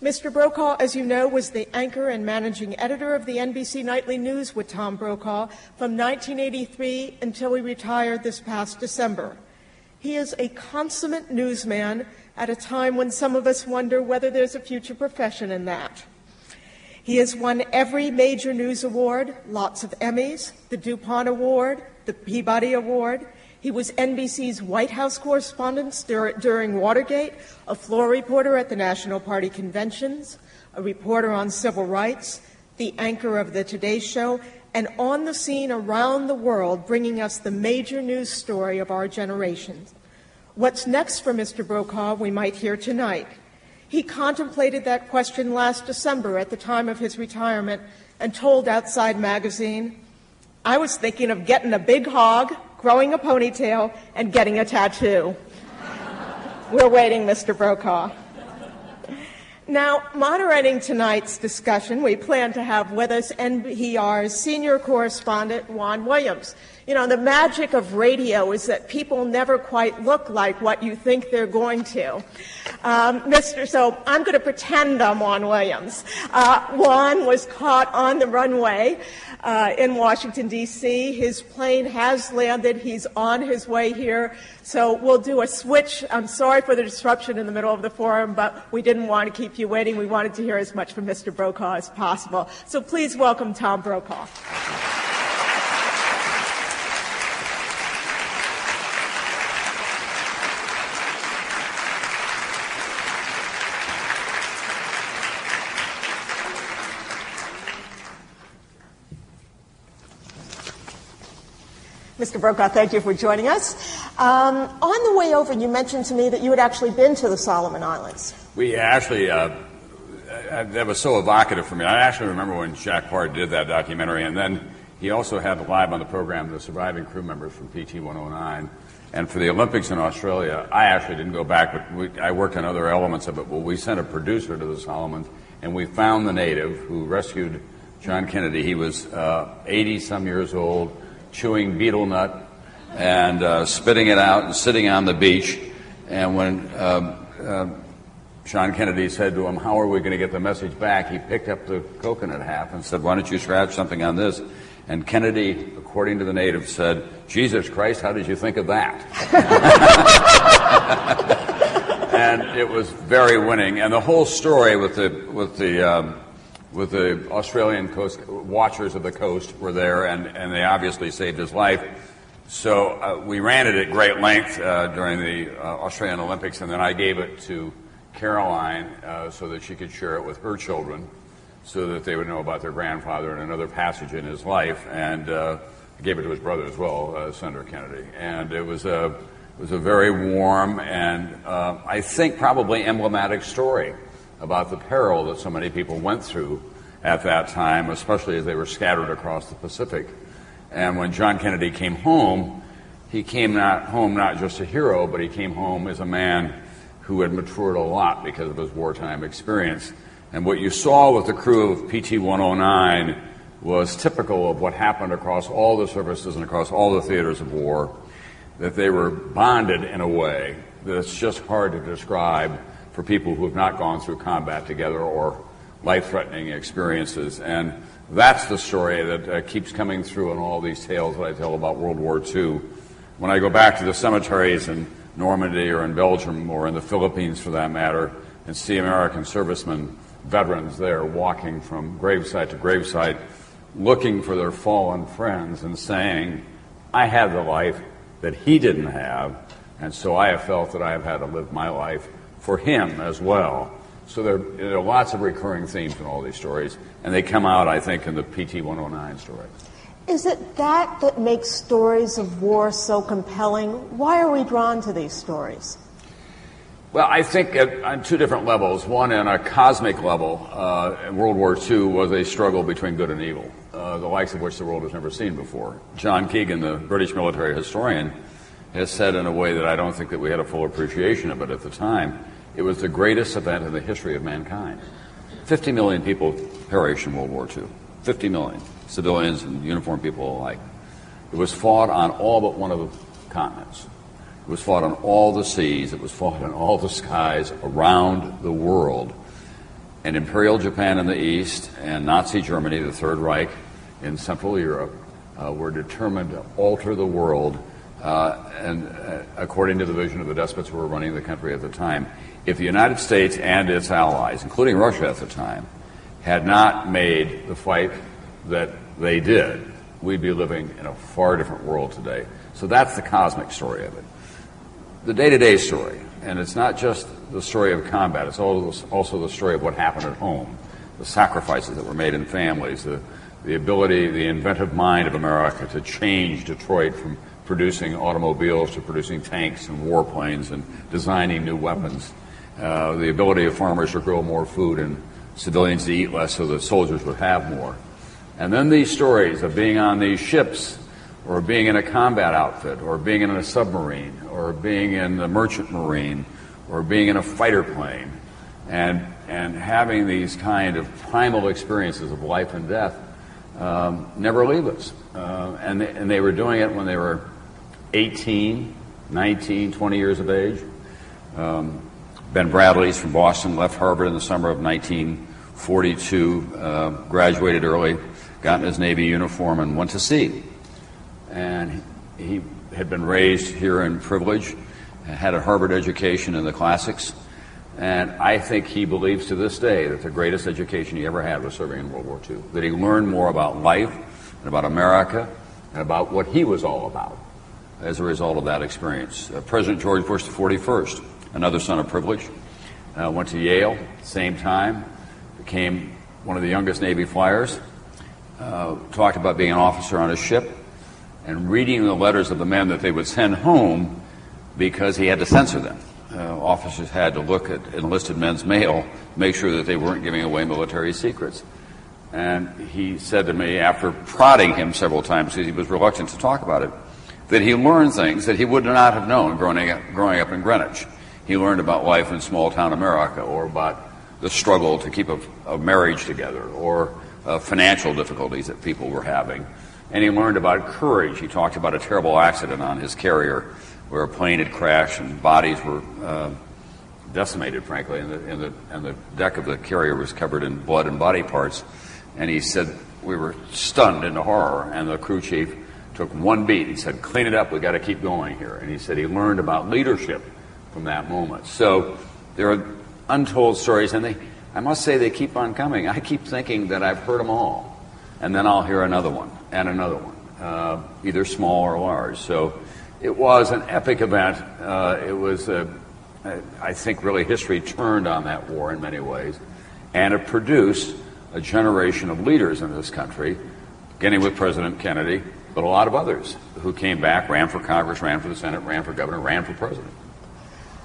Mr. Brokaw, as you know, was the anchor and managing editor of the NBC Nightly News with Tom Brokaw from 1983 until he retired this past December. He is a consummate newsman at a time when some of us wonder whether there's a future profession in that. He has won every major news award, lots of Emmys, the DuPont Award, the Peabody Award. He was NBC's White House correspondent during Watergate, a floor reporter at the National Party conventions, a reporter on civil rights, the anchor of the Today Show, and on the scene around the world, bringing us the major news story of our generation. What's next for Mr. Brokaw, we might hear tonight. He contemplated that question last December at the time of his retirement and told Outside Magazine, "I was thinking of getting a big hog, growing a ponytail, and getting a tattoo." We're waiting, Mr. Brokaw. Now, moderating tonight's discussion, we plan to have with us NPR's senior correspondent, Juan Williams. You know, the magic of radio is that people never quite look like what you think they're going to. So I'm going to pretend I'm Juan Williams. Juan was caught on the runway in Washington, D.C. His plane has landed. He's on his way here. So we'll do a switch. I'm sorry for the disruption in the middle of the forum, but we didn't want to keep you waiting. We wanted to hear as much from Mr. Brokaw as possible. So please welcome Tom Brokaw. Mr. Brokaw, thank you for joining us. On the way over, you mentioned to me that you had actually been to the Solomon Islands. We actually, that was so evocative for me. I actually remember when Jack Part did that documentary, and then he also had live on the program the surviving crew members from PT-109. And for the Olympics in Australia, I actually didn't go back, but I worked on other elements of it. Well, we sent a producer to the Solomons, and we found the native who rescued John Kennedy. He was 80-some years old, chewing betel nut and spitting it out and sitting on the beach. And when John Kennedy said to him, "How are we going to get the message back?" he picked up the coconut half and said, "Why don't you scratch something on this?" And Kennedy, according to the native, said, "Jesus Christ, how did you think of that?" And it was very winning. And the whole story with the Australian coast watchers of the coast were there, and they obviously saved his life. So we ran it at great length during the Australian Olympics, and then I gave it to Caroline so that she could share it with her children, so that they would know about their grandfather and another passage in his life. And I gave it to his brother as well, Senator Kennedy. And it was a very warm and I think probably emblematic story about the peril that so many people went through at that time, especially as they were scattered across the Pacific. And when John Kennedy came home, he came home not just a hero, but he came home as a man who had matured a lot because of his wartime experience. And what you saw with the crew of PT-109 was typical of what happened across all the services and across all the theaters of war, that they were bonded in a way that's just hard to describe for people who have not gone through combat together or life-threatening experiences. And that's the story that keeps coming through in all these tales that I tell about World War II. When I go back to the cemeteries in Normandy or in Belgium or in the Philippines for that matter and see American servicemen, veterans there walking from gravesite to gravesite looking for their fallen friends and saying, "I had the life that he didn't have, and so I have felt that I have had to live my life for him as well." So there are lots of recurring themes in all these stories, and they come out, I think, in the PT-109 story. Is it that makes stories of war so compelling? Why are we drawn to these stories? Well, I think on two different levels. One, on a cosmic level, World War II was a struggle between good and evil, the likes of which the world has never seen before. John Keegan, the British military historian, has said in a way that I don't think that we had a full appreciation of it at the time, it was the greatest event in the history of mankind. 50 million people perished in World War II. 50 million, civilians and uniformed people alike. It was fought on all but one of the continents. It was fought on all the seas. It was fought on all the skies around the world. and Imperial Japan in the East and Nazi Germany, the Third Reich, in Central Europe were determined to alter the world and according to the vision of the despots who were running the country at the time. If the United States and its allies, including Russia at the time, had not made the fight that they did, we'd be living in a far different world today. So that's the cosmic story of it. The day-to-day story, and it's not just the story of combat, it's also the story of what happened at home, the sacrifices that were made in families, the ability, the inventive mind of America to change Detroit from producing automobiles to producing tanks and warplanes and designing new weapons, the ability of farmers to grow more food and civilians to eat less so that soldiers would have more. And then these stories of being on these ships or being in a combat outfit or being in a submarine or being in the merchant marine or being in a fighter plane and having these kind of primal experiences of life and death never leave us. And they were doing it when they were 18, 19, 20 years of age. Ben Bradley's from Boston, left Harvard in the summer of 1942, graduated early, got in his Navy uniform and went to sea. And he had been raised here in privilege, had a Harvard education in the classics, and I think he believes to this day that the greatest education he ever had was serving in World War II, that he learned more about life and about America and about what he was all about as a result of that experience. President George Bush the 41st, another son of privilege, went to Yale at the same time, became one of the youngest Navy flyers, talked about being an officer on a ship and reading the letters of the men that they would send home because he had to censor them. Officers had to look at enlisted men's mail, make sure that they weren't giving away military secrets. And he said to me, after prodding him several times because he was reluctant to talk about it, that he learned things that he would not have known growing up in Greenwich. He learned about life in small-town America, or about the struggle to keep a marriage together, or financial difficulties that people were having. And he learned about courage. He talked about a terrible accident on his carrier where a plane had crashed and bodies were decimated, frankly, and the deck of the carrier was covered in blood and body parts. And he said, we were stunned into horror, and the crew chief took one beat. He said, clean it up, we got to keep going here. And he said he learned about leadership from that moment. So there are untold stories, and I must say they keep on coming. I keep thinking that I've heard them all, and then I'll hear another one and another one, either small or large. So it was an epic event. It was, I think, really history turned on that war in many ways, and it produced a generation of leaders in this country, beginning with President Kennedy, but a lot of others who came back, ran for Congress, ran for the Senate, ran for governor, ran for president.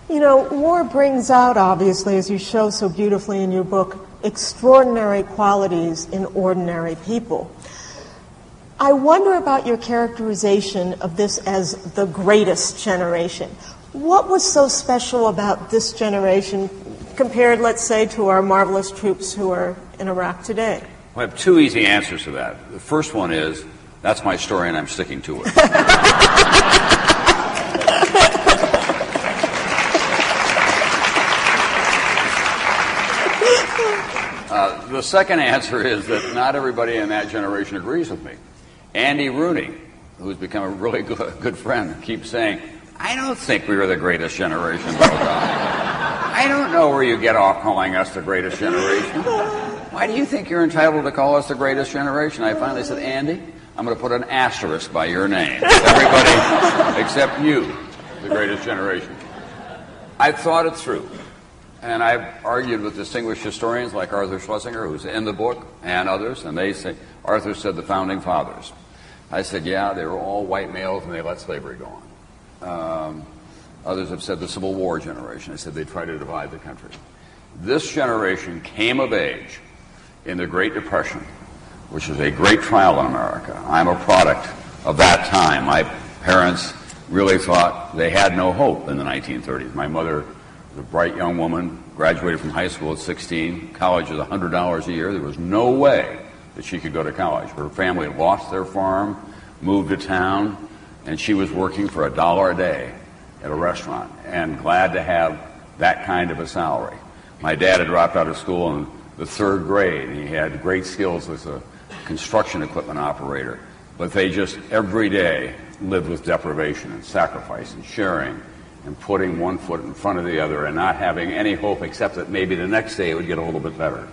You know, war brings out, obviously, as you show so beautifully in your book, extraordinary qualities in ordinary people. I wonder about your characterization of this as the greatest generation. What was so special about this generation compared, let's say, to our marvelous troops who are in Iraq today? I have two easy answers to that. The first one is, that's my story and I'm sticking to it. The second answer is that not everybody in that generation agrees with me. Andy Rooney, who's become a really good friend, keeps saying, I don't think we were the greatest generation, Brokaw. I don't know where you get off calling us the greatest generation. Why do you think you're entitled to call us the greatest generation? I finally said, Andy, I'm going to put an asterisk by your name. Everybody except you, the greatest generation. I've thought it through. And I've argued with distinguished historians like Arthur Schlesinger, who's in the book, and others, and they say, Arthur said the Founding Fathers. I said, yeah, they were all white males and they let slavery go on. Others have said the Civil War generation. I said they tried to divide the country. This generation came of age in the Great Depression, which is a great trial in America. I'm a product of that time. My parents really thought they had no hope in the 1930s. My mother was a bright young woman, graduated from high school at 16. College was $100 a year. There was no way that she could go to college. Her family had lost their farm, moved to town, and she was working for $1 a day at a restaurant and glad to have that kind of a salary. My dad had dropped out of school and the third grade. He had great skills as a construction equipment operator. But they just every day lived with deprivation and sacrifice and sharing and putting one foot in front of the other and not having any hope except that maybe the next day it would get a little bit better.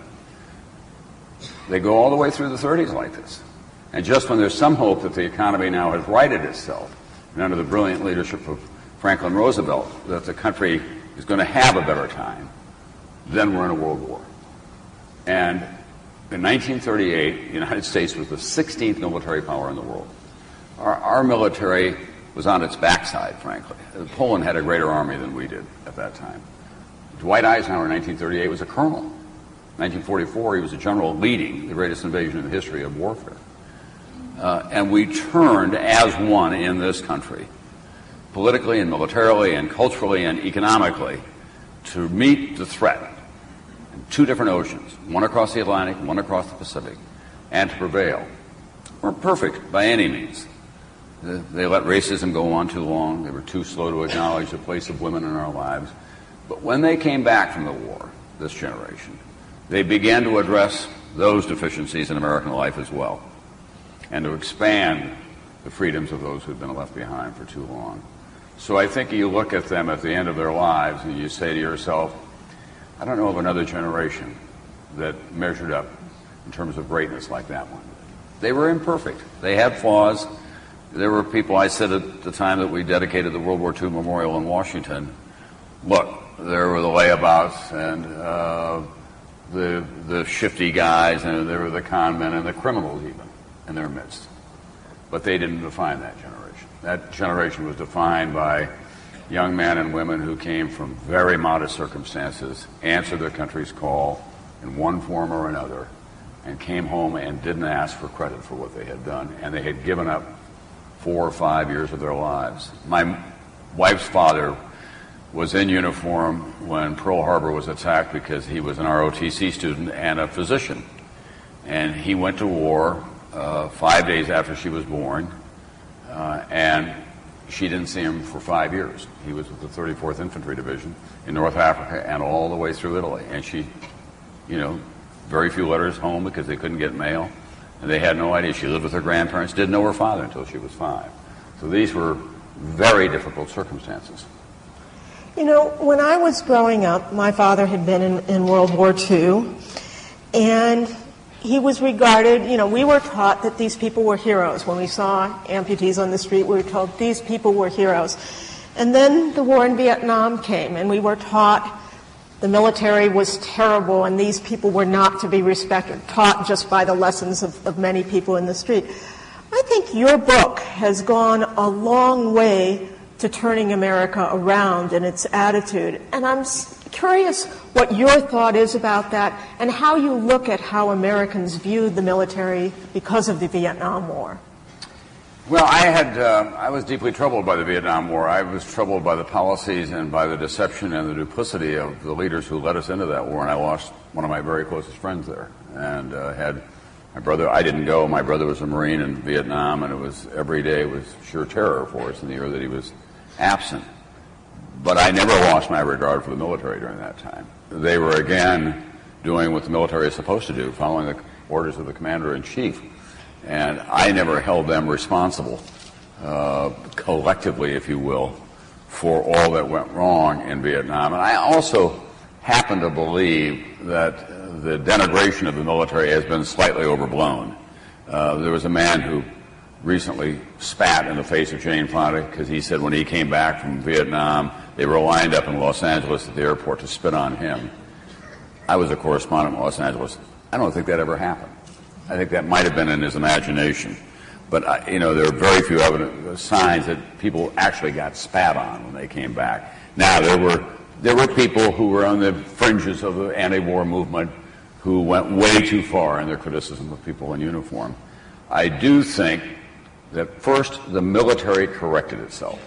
They go all the way through the 30s like this. And just when there's some hope that the economy now has righted itself, and under the brilliant leadership of Franklin Roosevelt, that the country is going to have a better time, then we're in a world war. And in 1938, the United States was the 16th military power in the world. Our military was on its backside, frankly. Poland had a greater army than we did at that time. Dwight Eisenhower in 1938 was a colonel. In 1944, he was a general leading the greatest invasion in the history of warfare. And we turned as one in this country, politically and militarily and culturally and economically, to meet the threat in two different oceans, one across the Atlantic, one across the Pacific, and to prevail. Weren't perfect by any means. They let racism go on too long. They were too slow to acknowledge the place of women in our lives. But when they came back from the war, this generation, they began to address those deficiencies in American life as well, and to expand the freedoms of those who'd been left behind for too long. So I think you look at them at the end of their lives and you say to yourself, I don't know of another generation that measured up in terms of greatness like that one. They were imperfect. They had flaws. There were people, I said at the time that we dedicated the World War II Memorial in Washington, look, there were the layabouts and the shifty guys, and there were the con men and the criminals even in their midst. But they didn't define that generation. That generation was defined by young men and women who came from very modest circumstances, answered their country's call in one form or another, and came home and didn't ask for credit for what they had done, and they had given up 4 or 5 years of their lives. My wife's father was in uniform when Pearl Harbor was attacked because he was an ROTC student and a physician. And he went to war 5 days after she was born, and she didn't see him for 5 years. He was with the 34th Infantry Division in North Africa and all the way through Italy. And she, very few letters home because they couldn't get mail. And they had no idea. She lived with her grandparents, didn't know her father until she was 5. So these were very difficult circumstances. When I was growing up, my father had been in World War II, and he was regarded, we were taught that these people were heroes. When we saw amputees on the street, we were told these people were heroes. And then the war in Vietnam came, and we were taught the military was terrible and these people were not to be respected, taught just by the lessons of many people in the street. I think your book has gone a long way to turning America around in its attitude. And I'm curious what your thought is about that and how you look at how Americans viewed the military because of the Vietnam War. Well, I was deeply troubled by the Vietnam War. I was troubled by the policies and by the deception and the duplicity of the leaders who led us into that war, and I lost one of my very closest friends there. And had my brother, I didn't go, my brother was a Marine in Vietnam, and every day was sheer terror for us in the year that he was absent. But I never lost my regard for the military during that time. They were again doing what the military is supposed to do, following the orders of the commander-in-chief. And I never held them responsible, collectively, if you will, for all that went wrong in Vietnam. And I also happen to believe that the denigration of the military has been slightly overblown. There was a man who recently spat in the face of Jane Fonda because he said when he came back from Vietnam, they were lined up in Los Angeles at the airport to spit on him. I was a correspondent in Los Angeles. I don't think that ever happened. I think that might have been in his imagination. But, there are very few signs that people actually got spat on when they came back. Now, there were people who were on the fringes of the anti-war movement who went way too far in their criticism of people in uniform. I do think that first the military corrected itself,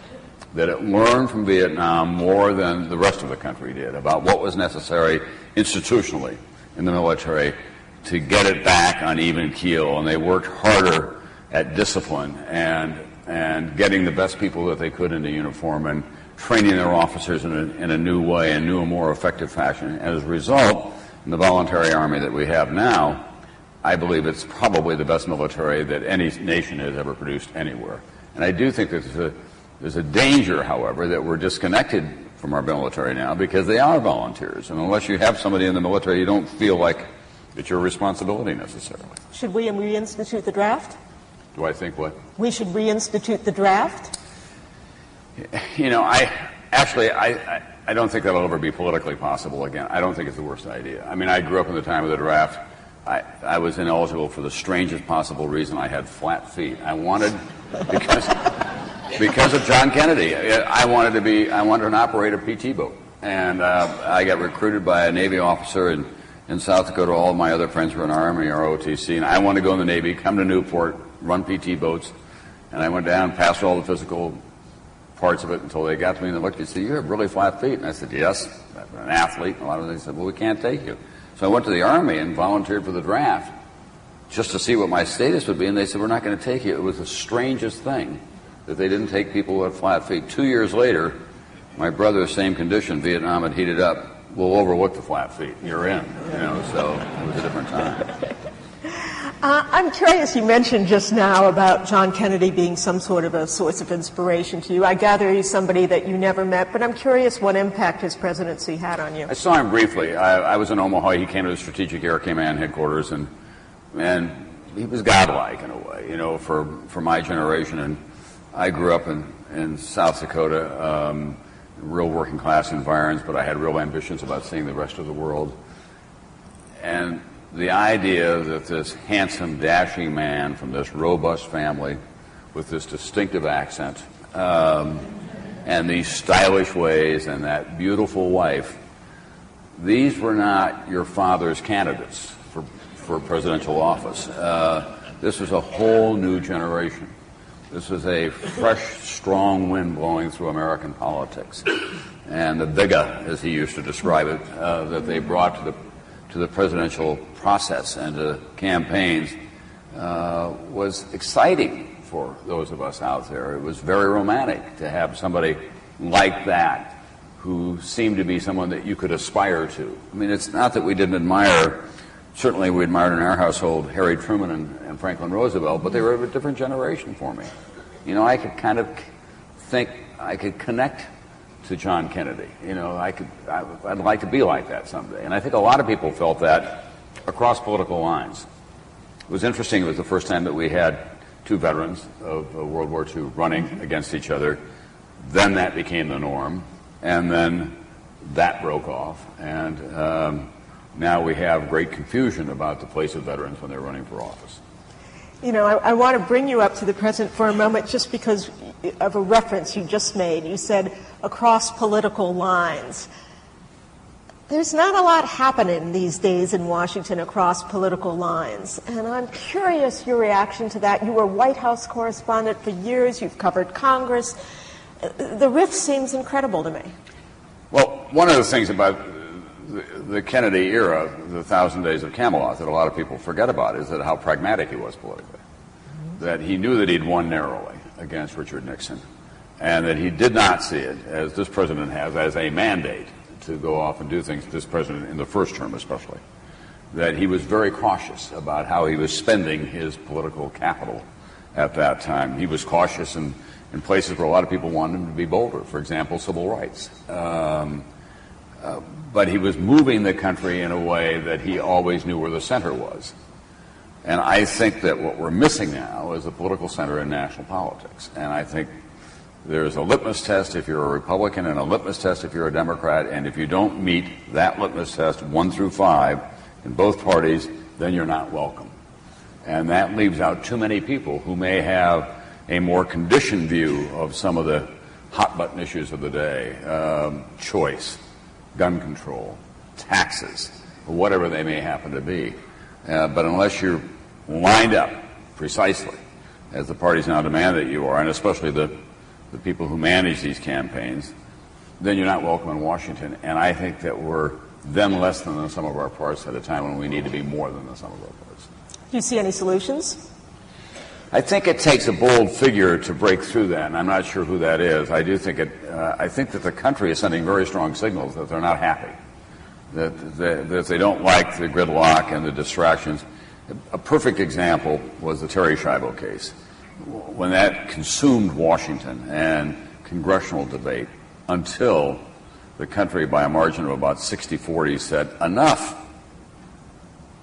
that it learned from Vietnam more than the rest of the country did about what was necessary institutionally in the military to get it back on even keel, and they worked harder at discipline and getting the best people that they could into uniform and training their officers in a new way, a new and more effective fashion. And as a result, And the voluntary army that we have now, I believe it's probably the best military that any nation has ever produced anywhere. And I do think that there's a danger, however, that we're disconnected from our military now because they are volunteers. And unless you have somebody in the military, you don't feel like it's your responsibility necessarily. Should we reinstitute the draft? Do I think what? We should reinstitute the draft? You know, I don't think that'll ever be politically possible again. I don't think it's the worst idea. I mean, I grew up in the time of the draft. I was ineligible for the strangest possible reason. I had flat feet. I wanted, because of John Kennedy, I wanted to operate a PT boat. And I got recruited by a Navy officer in South Dakota. All of my other friends were in Army or OTC, and I wanted to go in the Navy, come to Newport, run PT boats. And I went down, passed all the physical parts of it until they got to me and they looked at me and said, "You have really flat feet." And I said, "Yes, I'm an athlete." And a lot of them said, "Well, we can't take you." So I went to the Army and volunteered for the draft just to see what my status would be, and they said, "We're not going to take you." It was the strangest thing that they didn't take people who had flat feet. 2 years later, my brother, same condition, Vietnam had heated up. We'll overlook the flat feet. You're in, so it was a different time. I'm curious, you mentioned just now about John Kennedy being some sort of a source of inspiration to you. I gather he's somebody that you never met, but I'm curious what impact his presidency had on you. I saw him briefly. I was in Omaha. He came to the Strategic Air Command headquarters, and he was godlike in a way, for my generation. And I grew up in South Dakota, real working class environs, but I had real ambitions about seeing the rest of the world. And the idea that this handsome, dashing man from this robust family with this distinctive accent and these stylish ways and that beautiful wife, these were not your father's candidates for presidential office. This was a whole new generation. This was a fresh, strong wind blowing through American politics. And the vigor, as he used to describe it, that they brought to the presidential process and to campaigns was exciting for those of us out there. It was very romantic to have somebody like that who seemed to be someone that you could aspire to. I mean, it's not that we didn't admire, certainly we admired in our household Harry Truman and Franklin Roosevelt, but they were of a different generation for me. I could kind of think I could connect to John Kennedy. I'd like to be like that someday. And I think a lot of people felt that across political lines. It was interesting. It was the first time that we had two veterans of World War II running against each other. Then that became the norm. And then that broke off. And now we have great confusion about the place of veterans when they're running for office. I want to bring you up to the present for a moment just because of a reference you just made. You said across political lines. There's not a lot happening these days in Washington across political lines. And I'm curious your reaction to that. You were White House correspondent for years. You've covered Congress. The rift seems incredible to me. Well, one of the things about the Kennedy era, the 1,000 Days of Camelot, that a lot of people forget about is that how pragmatic he was politically. That he knew that he'd won narrowly against Richard Nixon, and that he did not see it, as this president has, as a mandate to go off and do things, this president in the first term especially. That he was very cautious about how he was spending his political capital at that time. He was cautious in places where a lot of people wanted him to be bolder, for example, civil rights. But he was moving the country in a way that he always knew where the center was. And I think that what we're missing now is a political center in national politics. And I think there's a litmus test if you're a Republican and a litmus test if you're a Democrat. And if you don't meet that litmus test 1 through 5 in both parties, then you're not welcome. And that leaves out too many people who may have a more conditioned view of some of the hot-button issues of the day, choice, gun control, taxes, or whatever they may happen to be. But unless you're lined up precisely, as the parties now demand that you are, and especially the people who manage these campaigns, then you're not welcome in Washington. And I think that we're then less than the sum of our parts at a time when we need to be more than the sum of our parts. Do you see any solutions? I think it takes a bold figure to break through that, and I'm not sure who that is. I think that the country is sending very strong signals that they're not happy that they don't like the gridlock and the distractions. A perfect example was the Terry Schiavo case. When that consumed Washington and congressional debate until the country, by a margin of about 60-40, said, enough.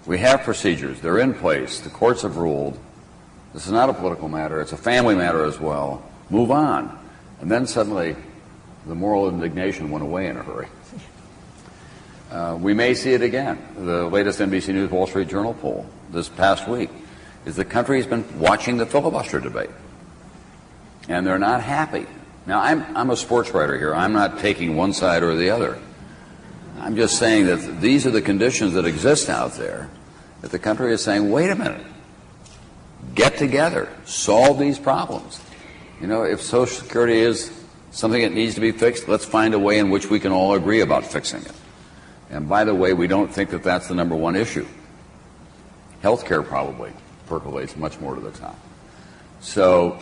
We have procedures. They're in place. The courts have ruled. This is not a political matter. It's a family matter as well. Move on. And then suddenly the moral indignation went away in a hurry. We may see it again. The latest NBC News Wall Street Journal poll this past week is the country has been watching the filibuster debate. And they're not happy. Now, I'm a sports writer here. I'm not taking one side or the other. I'm just saying that these are the conditions that exist out there, that the country is saying, wait a minute, get together, solve these problems. You know, if Social Security is something that needs to be fixed, let's find a way in which we can all agree about fixing it. And by the way, we don't think that that's the number one issue. Healthcare probably percolates much more to the top. So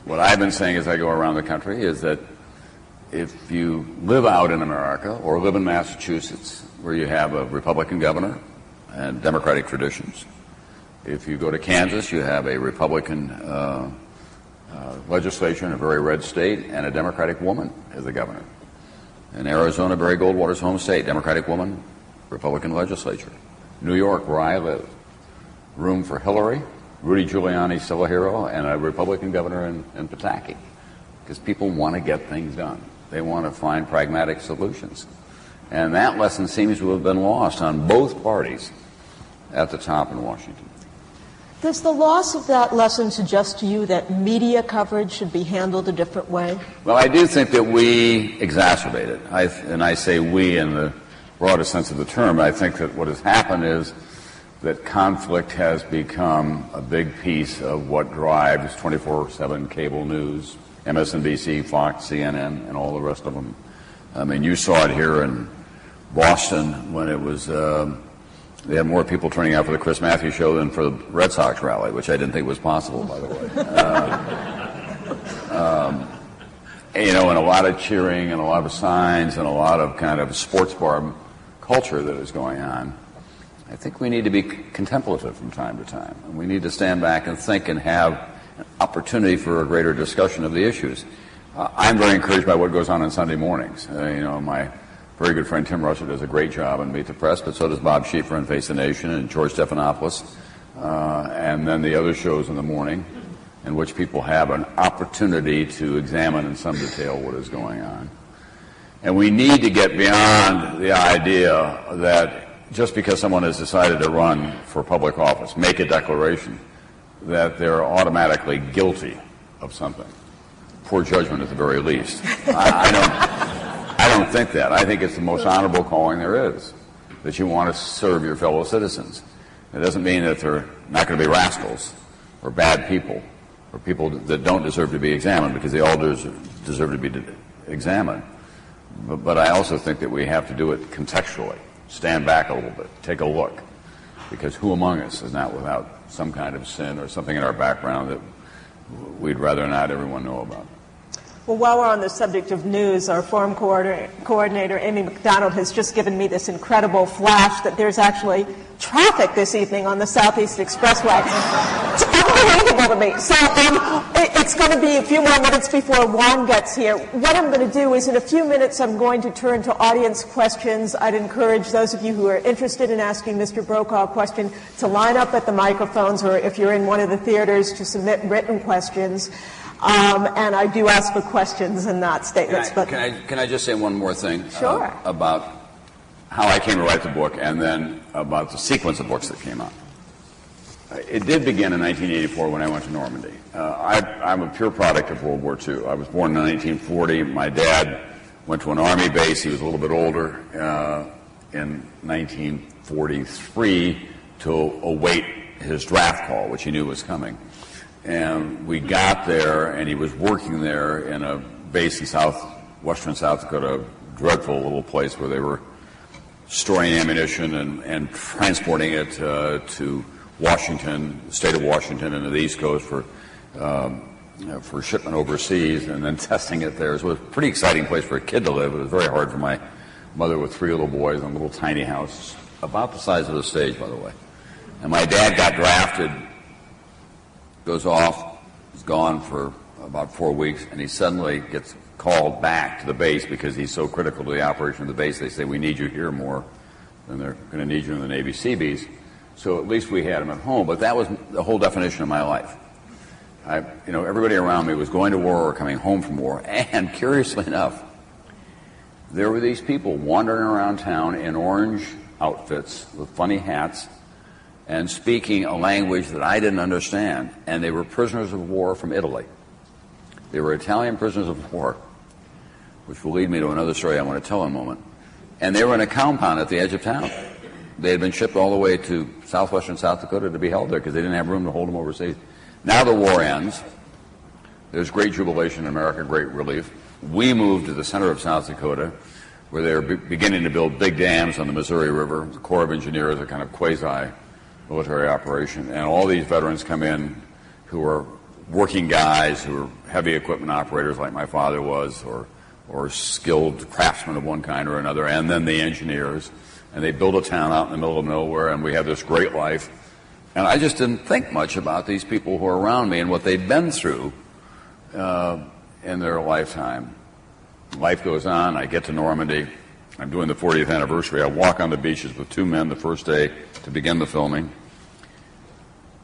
what I've been saying as I go around the country is that if you live out in America or live in Massachusetts, where you have a Republican governor and Democratic traditions, if you go to Kansas, you have a Republican legislature in a very red state and a Democratic woman as the governor. In Arizona, Barry Goldwater's home state, Democratic woman, Republican legislature. New York, where I live, room for Hillary, Rudy Giuliani, still a hero, and a Republican governor in Pataki. Because people want to get things done. They want to find pragmatic solutions. And that lesson seems to have been lost on both parties at the top in Washington. Does the loss of that lesson suggest to you that media coverage should be handled a different way? Well, I do think that we exacerbate it. And I say we in the broadest sense of the term. I think that what has happened is that conflict has become a big piece of what drives 24/7 cable news, MSNBC, Fox, CNN, and all the rest of them. I mean, you saw it here in Boston when it was they had more people turning out for the Chris Matthews show than for the Red Sox rally, which I didn't think was possible, by the way. You know, and a lot of cheering and a lot of signs and a lot of kind of sports bar culture that is going on. I think we need to be contemplative from time to time. And we need to stand back and think and have an opportunity for a greater discussion of the issues. I'm very encouraged by what goes on Sunday mornings. You know, my very good friend Tim Russert does a great job on Meet the Press, but so does Bob Schieffer on Face the Nation and George Stephanopoulos, and then the other shows in the morning in which people have an opportunity to examine in some detail what is going on. And we need to get beyond the idea that just because someone has decided to run for public office, make a declaration, that they're automatically guilty of something. Poor judgment at the very least. I don't think that. I think it's the most honorable calling there is, that you want to serve your fellow citizens. It doesn't mean that they're not going to be rascals or bad people or people that don't deserve to be examined, because they all deserve to be examined. But I also think that we have to do it contextually. Stand back a little bit, take a look, because who among us is not without some kind of sin or something in our background that we'd rather not everyone know about? Well, while we're on the subject of news, our forum coordinator, Amy McDonald, has just given me this incredible flash that there's actually traffic this evening on the Southeast Expressway. It's unbelievable to me. So it's going to be a few more minutes before Juan gets here. What I'm going to do is in a few minutes I'm going to turn to audience questions. I'd encourage those of you who are interested in asking Mr. Brokaw a question to line up at the microphones, or if you're in one of the theaters, to submit written questions. And I do ask for questions and not statements. Can I just say one more thing? Sure. About how I came to write the book, and then about the sequence of books that came out. It did begin in 1984 when I went to Normandy. I'm a pure product of World War II. I was born in 1940. My dad went to an Army base. He was a little bit older in 1943 to await his draft call, which he knew was coming. And we got there, and he was working there in a base in western South Dakota, a dreadful little place where they were storing ammunition and transporting it to Washington, the state of Washington, and to the East Coast for shipment overseas, and then testing it there. So it was a pretty exciting place for a kid to live. It was very hard for my mother with 3 little boys in a little tiny house, about the size of the stage, by the way. And my dad got drafted, goes off, is gone for about 4 weeks, and he suddenly gets called back to the base because he's so critical to the operation of the base. They say, we need you here more than they're going to need you in the Navy Seabees. So at least we had him at home. But that was the whole definition of my life. Everybody around me was going to war or coming home from war. And curiously enough, there were these people wandering around town in orange outfits with funny hats and speaking a language that I didn't understand. And they were prisoners of war from Italy. They were Italian prisoners of war, which will lead me to another story I want to tell in a moment. And they were in a compound at the edge of town. They had been shipped all the way to southwestern South Dakota to be held there because they didn't have room to hold them overseas. Now the war ends. There's great jubilation in America, great relief. We moved to the center of South Dakota, where they were beginning to build big dams on the Missouri River. The Corps of Engineers, a kind of quasi-military operation. And all these veterans come in who are working guys, who are heavy equipment operators like my father was, or skilled craftsmen of one kind or another, and then the engineers. And they build a town out in the middle of nowhere, and we have this great life. And I just didn't think much about these people who are around me and what they'd been through in their lifetime. Life goes on. I get to Normandy. I'm doing the 40th anniversary. I walk on the beaches with 2 men the first day to begin the filming.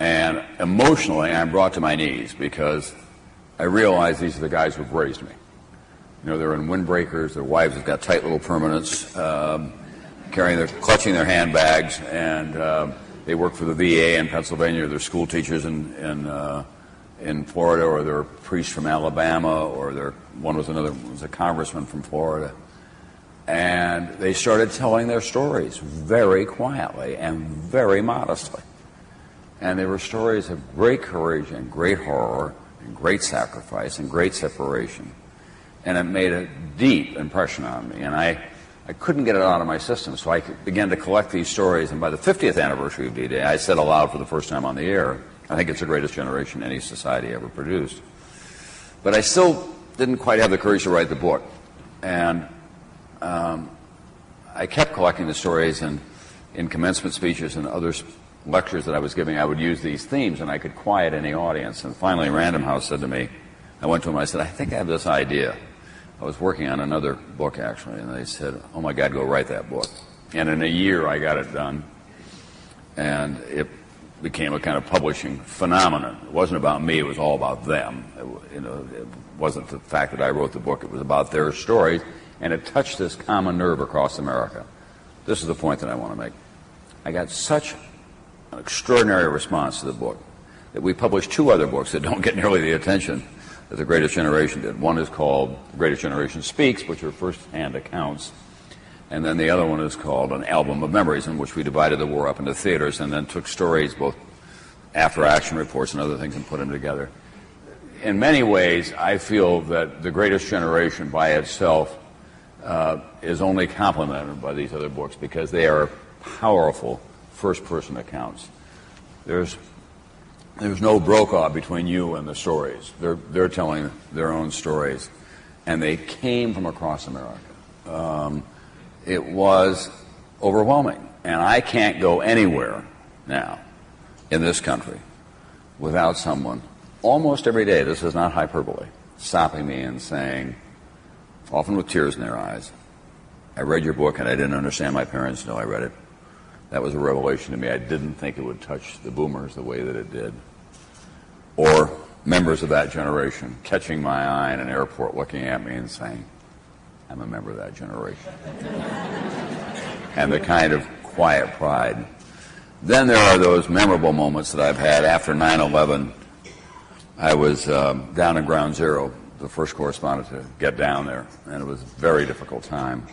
And emotionally, I'm brought to my knees because I realize these are the guys who've raised me. They're in windbreakers. Their wives have got tight little permanents, clutching their handbags, and they work for the VA in Pennsylvania. They're school teachers in Florida, or they're priests from Alabama, or one was a congressman from Florida. And they started telling their stories very quietly and very modestly. And they were stories of great courage and great horror and great sacrifice and great separation. And it made a deep impression on me. And I couldn't get it out of my system, so I began to collect these stories. And by the 50th anniversary of D-Day, I said aloud for the first time on the air, I think it's the greatest generation any society ever produced. But I still didn't quite have the courage to write the book. And I kept collecting the stories, and in commencement speeches and other lectures that I was giving, I would use these themes, and I could quiet any audience. And finally, Random House said to me, I went to him, I said, I think I have this idea. I was working on another book, actually, and they said, oh, my God, go write that book. And in a year, I got it done, and it became a kind of publishing phenomenon. It wasn't about me. It was all about them. It wasn't the fact that I wrote the book. It was about their stories, and it touched this common nerve across America. This is the point that I want to make. I got such an extraordinary response to the book that we published 2 other books that don't get nearly the attention that The Greatest Generation did. One is called The Greatest Generation Speaks, which are first-hand accounts. And then the other one is called An Album of Memories, in which we divided the war up into theaters and then took stories, both after-action reports and other things, and put them together. In many ways, I feel that The Greatest Generation by itself is only complemented by these other books because they are powerful first-person accounts. There's no Brokaw between you and the stories. They're telling their own stories, and they came from across America. It was overwhelming, and I can't go anywhere now in this country without someone, almost every day, this is not hyperbole, stopping me and saying, often with tears in their eyes, I read your book and I didn't understand my parents until I read it. That was a revelation to me. I didn't think it would touch the boomers the way that it did. Or members of that generation catching my eye in an airport, looking at me and saying, I'm a member of that generation. And the kind of quiet pride. Then there are those memorable moments that I've had. After 9/11, I was down in Ground Zero, the first correspondent to get down there, and it was a very difficult time.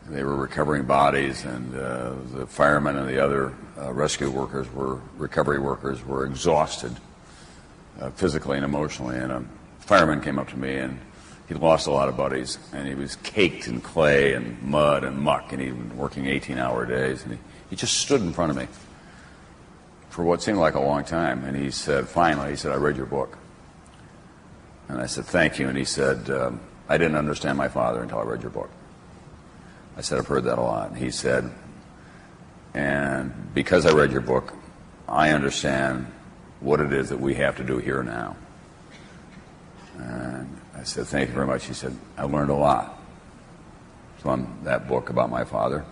They were recovering bodies, and the firemen and the other recovery workers were exhausted physically and emotionally. And a fireman came up to me, and he'd lost a lot of buddies, and he was caked in clay and mud and muck, and he'd been working 18-hour days. And he just stood in front of me for what seemed like a long time, and he said, finally, he said, I read your book. And I said, thank you. And he said, I didn't understand my father until I read your book. I said, I've heard that a lot. And he said, and because I read your book, I understand what it is that we have to do here now. And I said, thank you very much. He said, I learned a lot from that book about my father,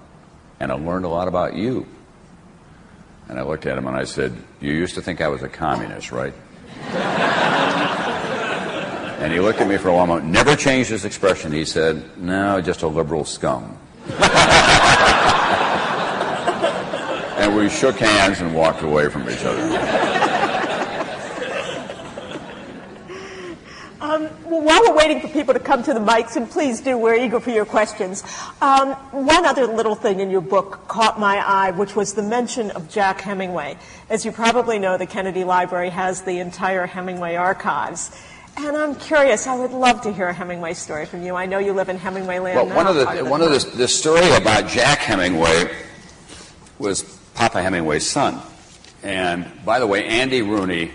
and I learned a lot about you. And I looked at him and I said, you used to think I was a communist, right? And he looked at me for a long moment, never changed his expression. He said, no, just a liberal scum. And we shook hands and walked away from each other. While we're waiting for people to come to the mics, and please do, we're eager for your questions. One other little thing in your book caught my eye, which was the mention of Jack Hemingway. As you probably know, the Kennedy Library has the entire Hemingway archives. And I'm curious, I would love to hear a Hemingway story from you. I know you live in Hemingway land now. The story about Jack Hemingway was Papa Hemingway's son. And by the way, Andy Rooney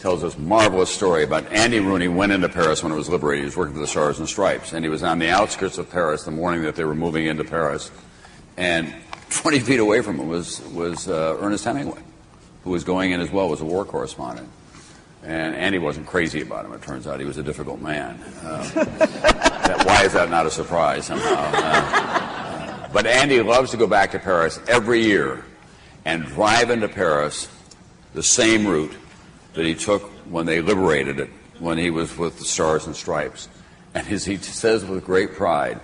tells this marvelous story about Andy Rooney went into Paris when it was liberated. He was working for the Stars and Stripes, and he was on the outskirts of Paris the morning that they were moving into Paris. And 20 feet away from him was Ernest Hemingway, who was going in as well, was a war correspondent. And Andy wasn't crazy about him. It turns out he was a difficult man. Why is that not a surprise somehow? But Andy loves to go back to Paris every year and drive into Paris the same route that he took when they liberated it, when he was with the Stars and Stripes. And as he says with great pride,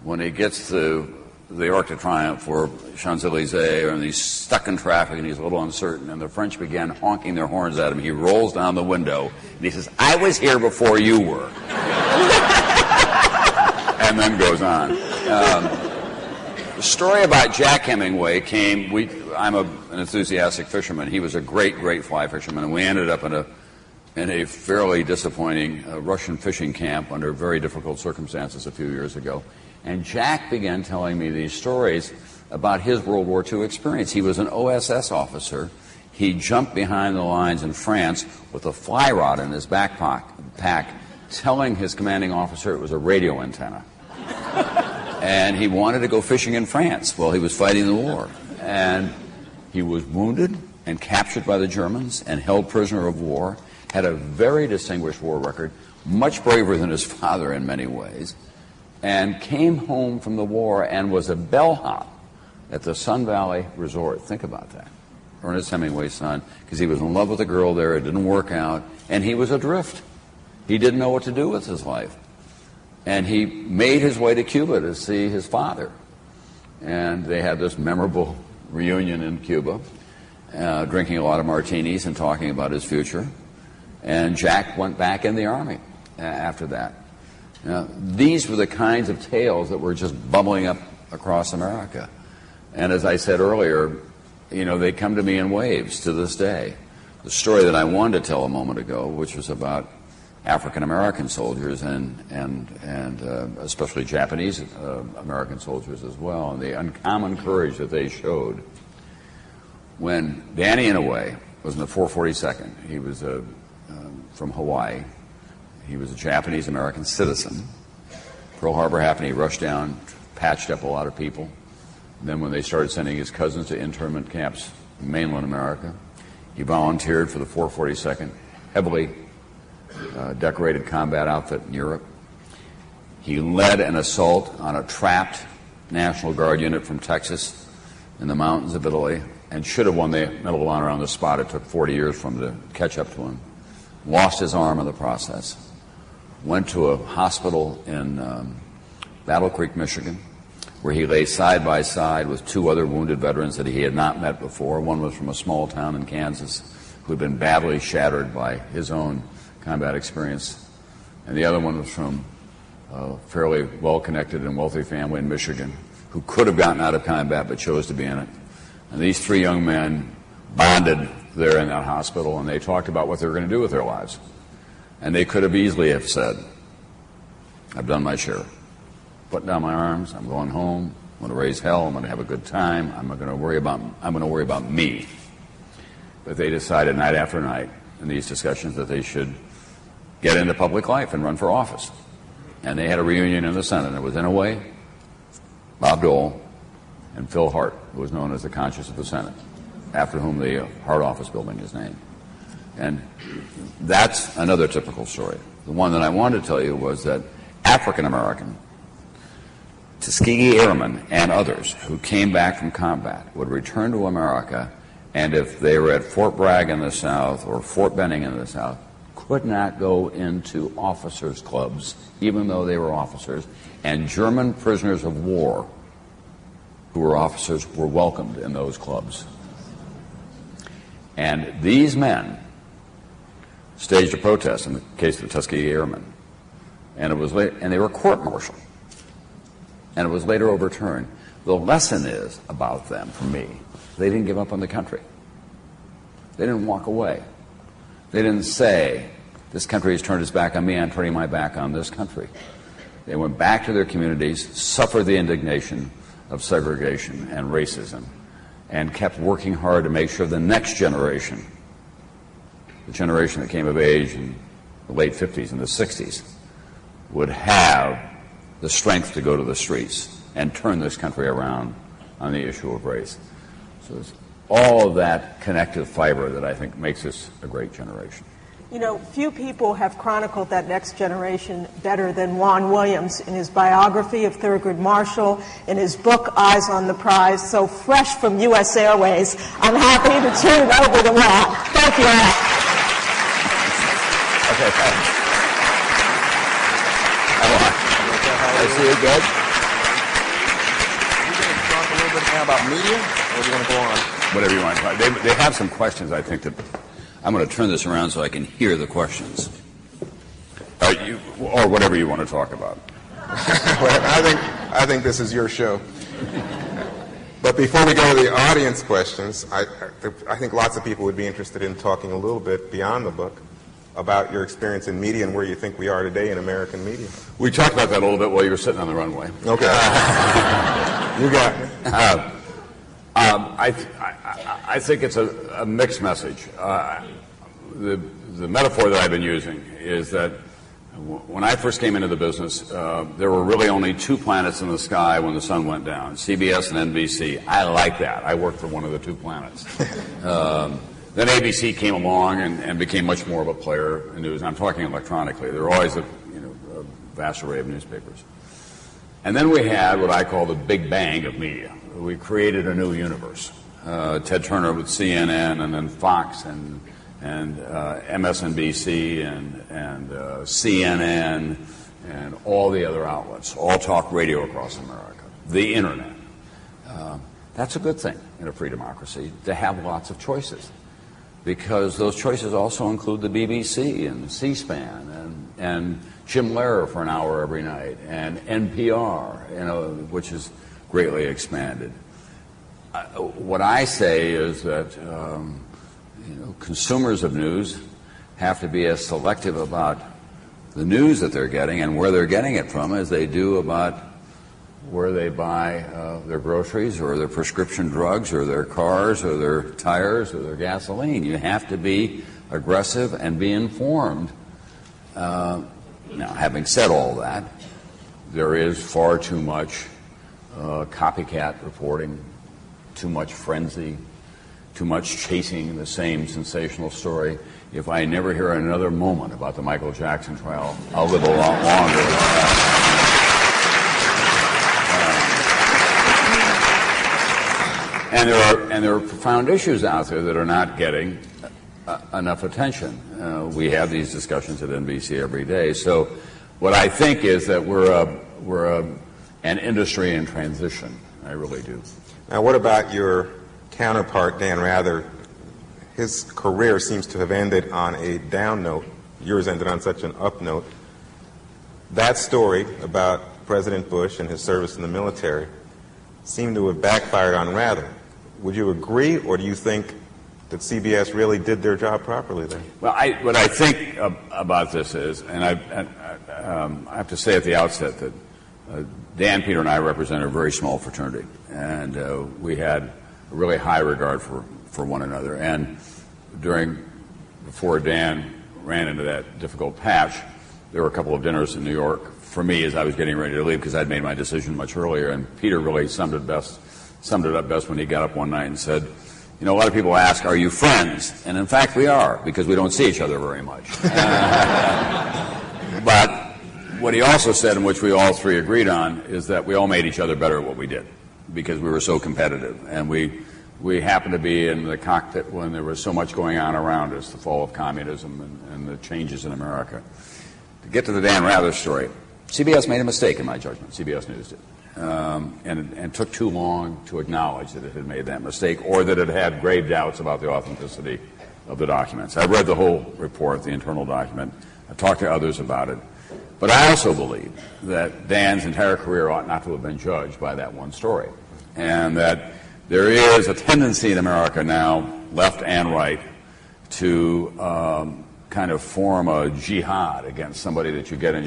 when he gets to the Arc de Triomphe or Champs-Élysées, and he's stuck in traffic and he's a little uncertain, and the French began honking their horns at him, he rolls down the window and he says, I was here before you were. And then goes on. The story about Jack Hemingway came, I'm an enthusiastic fisherman. He was a great, great fly fisherman, and we ended up in a fairly disappointing Russian fishing camp under very difficult circumstances a few years ago. And Jack began telling me these stories about his World War II experience. He was an OSS officer. He jumped behind the lines in France with a fly rod in his backpack, telling his commanding officer it was a radio antenna. And he wanted to go fishing in France while he was fighting the war. And he was wounded and captured by the Germans and held prisoner of war, had a very distinguished war record, much braver than his father in many ways, and came home from the war and was a bellhop at the Sun Valley Resort. Think about that. Ernest Hemingway's son, because he was in love with a girl there, it didn't work out, and he was adrift. He didn't know what to do with his life. And he made his way to Cuba to see his father. And they had this memorable reunion in Cuba, drinking a lot of martinis and talking about his future. And Jack went back in the Army after that. Now, these were the kinds of tales that were just bubbling up across America. And as I said earlier, they come to me in waves to this day. The story that I wanted to tell a moment ago, which was about African American soldiers and especially Japanese American soldiers as well, and the uncommon courage that they showed. When Danny Inouye was in the 442nd, he was from Hawaii. He was a Japanese American citizen. Pearl Harbor happened. He rushed down, patched up a lot of people. And then when they started sending his cousins to internment camps in mainland America, he volunteered for the 442nd, heavily decorated combat outfit in Europe. He led an assault on a trapped National Guard unit from Texas in the mountains of Italy and should have won the Medal of Honor on the spot. It took 40 years for him to catch up to him. Lost his arm in the process. Went to a hospital in Battle Creek, Michigan, where he lay side by side with two other wounded veterans that he had not met before. One was from a small town in Kansas who had been badly shattered by his own combat experience, and the other one was from a fairly well-connected and wealthy family in Michigan who could have gotten out of combat but chose to be in it. And these three young men bonded there in that hospital, and they talked about what they were going to do with their lives. And they could have easily have said, I've done my share. Put down my arms, I'm going home, I'm going to raise hell, I'm going to have a good time, I'm going to worry about me. But they decided night after night in these discussions that they should get into public life and run for office. And they had a reunion in the Senate. It was Inouye, Bob Dole, and Phil Hart, who was known as the Conscience of the Senate, after whom the Hart Office building is named. And that's another typical story. The one that I wanted to tell you was that African-American Tuskegee Airmen and others who came back from combat would return to America, and if they were at Fort Bragg in the South or Fort Benning in the South, could not go into officers' clubs, even though they were officers, and German prisoners of war who were officers were welcomed in those clubs. And these men staged a protest in the case of the Tuskegee Airmen, and they were court-martialed, and it was later overturned. The lesson is about them, for me, they didn't give up on the country. They didn't walk away. They didn't say, this country has turned its back on me, I'm turning my back on this country. They went back to their communities, suffered the indignation of segregation and racism, and kept working hard to make sure the next generation, the generation that came of age in the late 50s and the 60s, would have the strength to go to the streets and turn this country around on the issue of race. So it's all of that connective fiber that I think makes us a great generation. You know, few people have chronicled that next generation better than Juan Williams in his biography of Thurgood Marshall, in his book, Eyes on the Prize. So fresh from U.S. Airways, I'm happy to turn it over to Juan. Thank you, Al. Okay, thanks. I see you good. Are you going to talk a little bit now about media, or do you want to go on? Whatever you want to talk. They have some questions, I think, that I'm going to turn this around so I can hear the questions. Or whatever you want to talk about. Well, I think this is your show. But before we go to the audience questions, I think lots of people would be interested in talking a little bit beyond the book about your experience in media and where you think we are today in American media. We talked about that a little bit while you were sitting on the runway. Okay. You got me. I think it's a mixed message. The metaphor that I've been using is that when I first came into the business, there were really only two planets in the sky when the sun went down, CBS and NBC. I like that. I worked for one of the two planets. Then ABC came along and became much more of a player in news. I'm talking electronically. There were always a vast array of newspapers. And then we had what I call the Big Bang of media. We created a new universe. Ted Turner with CNN, and then Fox and MSNBC and CNN and all the other outlets, all talk radio across America, the internet. That's a good thing in a free democracy, to have lots of choices, because those choices also include the BBC and C-SPAN and Jim Lehrer for an hour every night, and NPR, which is greatly expanded. What I say is that consumers of news have to be as selective about the news that they're getting and where they're getting it from as they do about where they buy their groceries or their prescription drugs or their cars or their tires or their gasoline. You have to be aggressive and be informed. Now, having said all that, there is far too much copycat reporting, too much frenzy, too much chasing the same sensational story. If I never hear another moment about the Michael Jackson trial, I'll live a lot longer. And there are profound issues out there that are not getting enough attention. We have these discussions at NBC every day. So what I think is that we're an industry in transition. I really do. Now, what about your counterpart, Dan Rather? His career seems to have ended on a down note. Yours ended on such an up note. That story about President Bush and his service in the military seemed to have backfired on Rather. Would you agree, or do you think that CBS really did their job properly there? Well, what I think about this is, and I have to say at the outset that Dan, Peter, and I represent a very small fraternity, and we had a really high regard for one another. And before Dan ran into that difficult patch, there were a couple of dinners in New York for me as I was getting ready to leave because I'd made my decision much earlier. And Peter really summed it up best when he got up one night and said, you know, a lot of people ask, are you friends? And in fact, we are, because we don't see each other very much. But what he also said, and which we all three agreed on, is that we all made each other better at what we did because we were so competitive. And we happened to be in the cockpit when there was so much going on around us, the fall of communism and the changes in America. To get to the Dan Rather story, CBS made a mistake in my judgment. CBS News did. And took too long to acknowledge that it had made that mistake or that it had grave doubts about the authenticity of the documents. I read the whole report, the internal document. I talked to others about it. But I also believe that Dan's entire career ought not to have been judged by that one story. And that there is a tendency in America now, left and right, to kind of form a jihad against somebody that you get in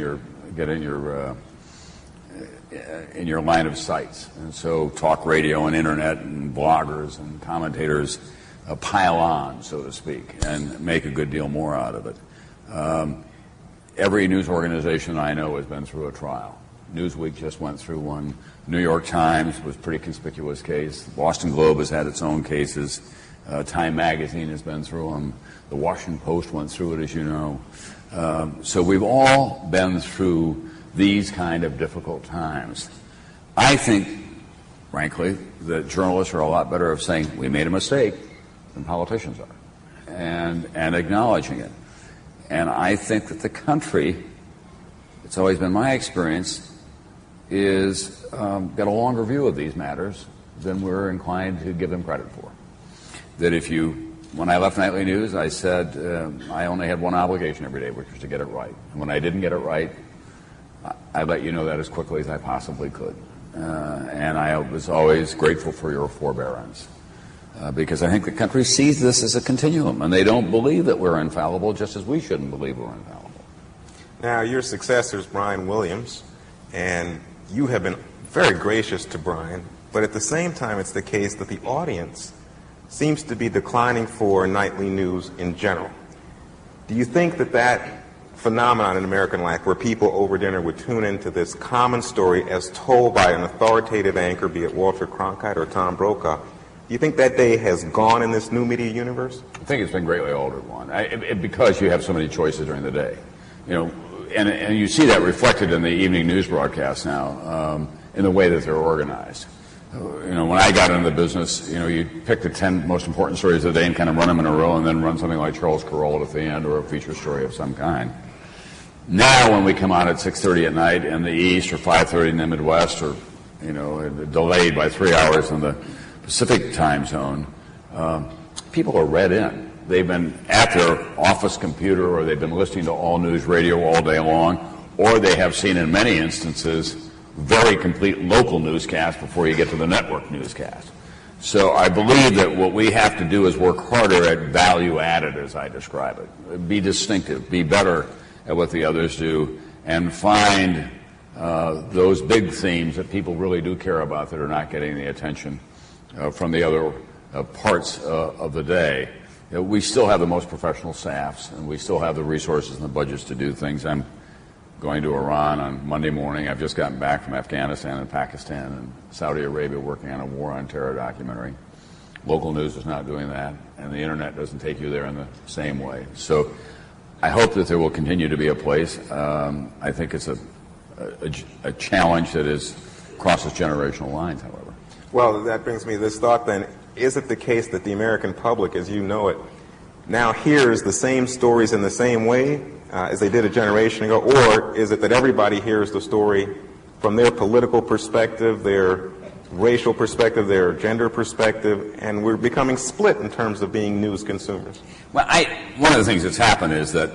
your line of sights. And so talk radio and internet and bloggers and commentators pile on, so to speak, and make a good deal more out of it. Every news organization I know has been through a trial. Newsweek just went through one. New York Times was a pretty conspicuous case. The Boston Globe has had its own cases. Time Magazine has been through them. The Washington Post went through it, as you know. So we've all been through these kind of difficult times. I think, frankly, that journalists are a lot better at saying we made a mistake than politicians are, and acknowledging it. And I think that the country, it's always been my experience, is got a longer view of these matters than we're inclined to give them credit for. That when I left Nightly News, I said I only had one obligation every day, which was to get it right. And when I didn't get it right, I let you know that as quickly as I possibly could. And I was always grateful for your forbearance. Because I think the country sees this as a continuum, and they don't believe that we're infallible, just as we shouldn't believe we're infallible. Now, your successor is Brian Williams, and you have been very gracious to Brian, but at the same time, it's the case that the audience seems to be declining for nightly news in general. Do you think that phenomenon in American life where people over dinner would tune into this common story as told by an authoritative anchor, be it Walter Cronkite or Tom Brokaw, do you think that day has gone in this new media universe? I think it's been greatly altered, because you have so many choices during the day. You know, and you see that reflected in the evening news broadcasts now, in the way that they're organized. You know, when I got into the business, you know, you pick the 10 most important stories of the day and kind of run them in a row and then run something like Charles Carroll at the end or a feature story of some kind. Now when we come on at 6:30 at night in the East or 5:30 in the Midwest or, you know, delayed by 3 hours in the Pacific time zone, people are read in. They've been at their office computer or they've been listening to all news radio all day long, or they have seen in many instances very complete local newscasts before you get to the network newscast. So I believe that what we have to do is work harder at value added, as I describe it. Be distinctive, be better at what the others do, and find those big themes that people really do care about that are not getting the attention from the other parts of the day. You know, we still have the most professional staffs, and we still have the resources and the budgets to do things. I'm going to Iran on Monday morning. I've just gotten back from Afghanistan and Pakistan and Saudi Arabia working on a war on terror documentary. Local news is not doing that, and the internet doesn't take you there in the same way. So I hope that there will continue to be a place. I think it's a challenge that crosses generational lines, however. Well, that brings me to this thought then. Is it the case that the American public, as you know it, now hears the same stories in the same way as they did a generation ago, or is it that everybody hears the story from their political perspective, their racial perspective, their gender perspective, and we're becoming split in terms of being news consumers? Well, one of the things that's happened is that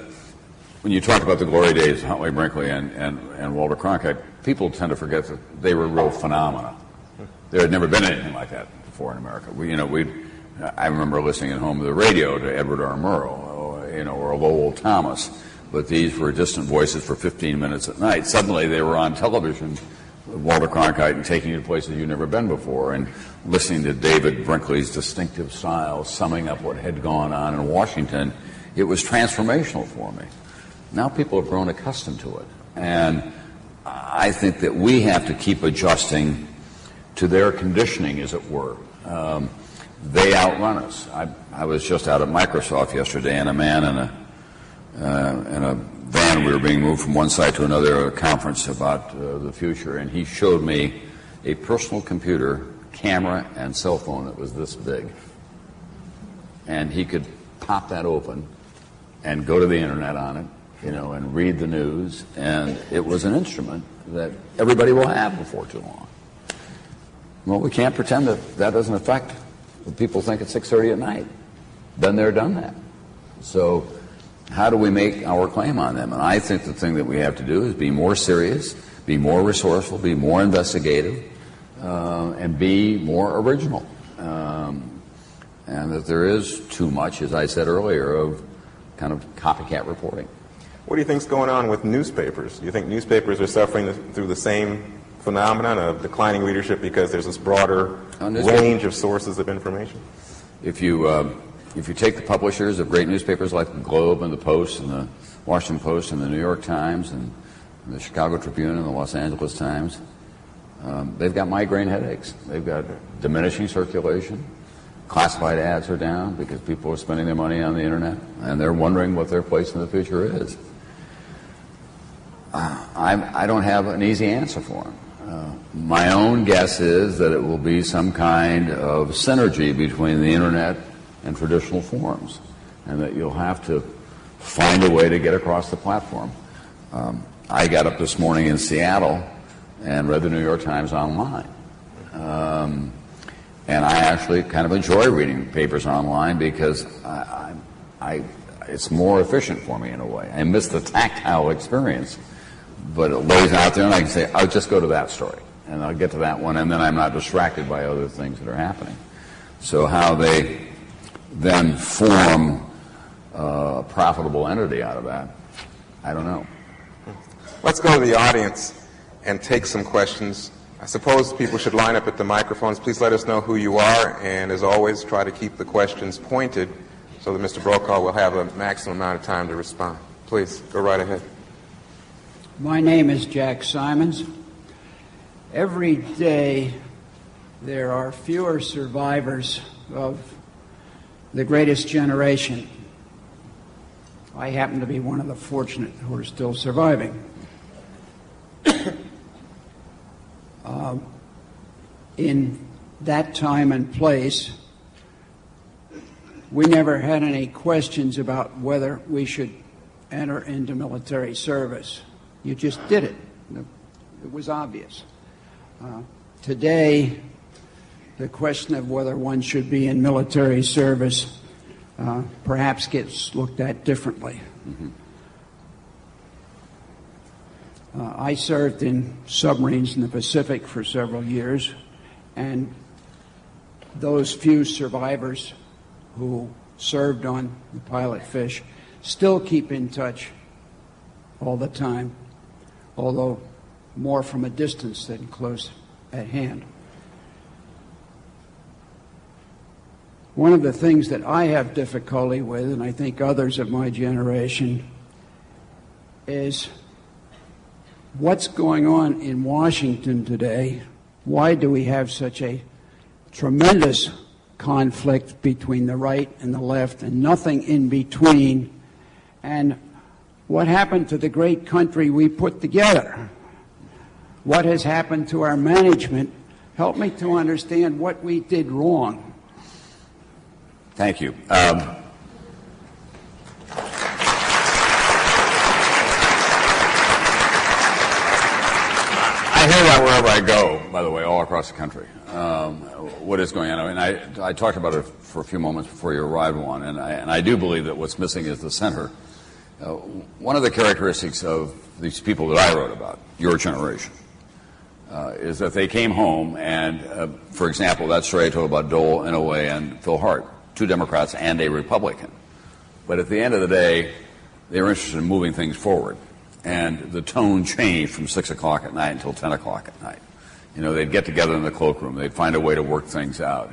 when you talk about the glory days of Huntley Brinkley and Walter Cronkite, people tend to forget that they were real phenomena. There had never been anything like that before in America. I remember listening at home to the radio to Edward R. Murrow, or Lowell Thomas, but these were distant voices for 15 minutes at night. Suddenly they were on television, Walter Cronkite, and taking you to places you'd never been before, and listening to David Brinkley's distinctive style, summing up what had gone on in Washington. It was transformational for me. Now people have grown accustomed to it. And I think that we have to keep adjusting to their conditioning, as it were. They outrun us. I was just out at Microsoft yesterday, and a man in a van, we were being moved from one side to another at a conference about the future, and he showed me a personal computer, camera, and cell phone that was this big. And he could pop that open and go to the internet on it, and read the news, and it was an instrument that everybody will have before too long. Well, we can't pretend that that doesn't affect what people think at 6:30 at night. Been there, done that. So how do we make our claim on them? And I think the thing that we have to do is be more serious, be more resourceful, be more investigative, and be more original. And that there is too much, as I said earlier, of kind of copycat reporting. What do you think is going on with newspapers? Do you think newspapers are suffering through the same phenomenon of declining readership because there's this broader range of sources of information? If you take the publishers of great newspapers like the Globe and the Post and the Washington Post and the New York Times and the Chicago Tribune and the Los Angeles Times, they've got migraine headaches. They've got diminishing circulation. Classified ads are down because people are spending their money on the internet, and they're wondering what their place in the future is. I don't have an easy answer for them. My own guess is that it will be some kind of synergy between the internet and traditional forums, and that you'll have to find a way to get across the platform. I got up this morning in Seattle and read the New York Times online. And I actually kind of enjoy reading papers online because it's more efficient for me in a way. I miss the tactile experience, but it lays out there and I can say, I'll just go to that story and I'll get to that one, and then I'm not distracted by other things that are happening. So how they then form a profitable entity out of that, I don't know. Let's go to the audience and take some questions. I suppose people should line up at the microphones. Please let us know who you are, and as always, try to keep the questions pointed so that Mr. Brokaw will have a maximum amount of time to respond. Please, go right ahead. My name is Jack Simons. Every day there are fewer survivors of the greatest generation. I happen to be one of the fortunate who are still surviving. In that time and place, we never had any questions about whether we should enter into military service. You just did it. It was obvious. Today, the question of whether one should be in military service perhaps gets looked at differently. Mm-hmm. I served in submarines in the Pacific for several years, and those few survivors who served on the Pilot Fish still keep in touch all the time, although more from a distance than close at hand. One of the things that I have difficulty with, and I think others of my generation, is what's going on in Washington today. Why do we have such a tremendous conflict between the right and the left and nothing in between? And what happened to the great country we put together? What has happened to our management? Help me to understand what we did wrong. Thank you. I hear that wherever I go, by the way, all across the country, what is going on. I mean, I talked about it for a few moments before you arrived on, and I do believe that what's missing is the center. One of the characteristics of these people that I wrote about, your generation, is that they came home and, for example, that story I told about Dole, Inouye, and Phil Hart, two Democrats and a Republican. But at the end of the day, they were interested in moving things forward. And the tone changed from 6 o'clock at night until 10 o'clock at night. You know, they'd get together in the cloakroom. They'd find a way to work things out.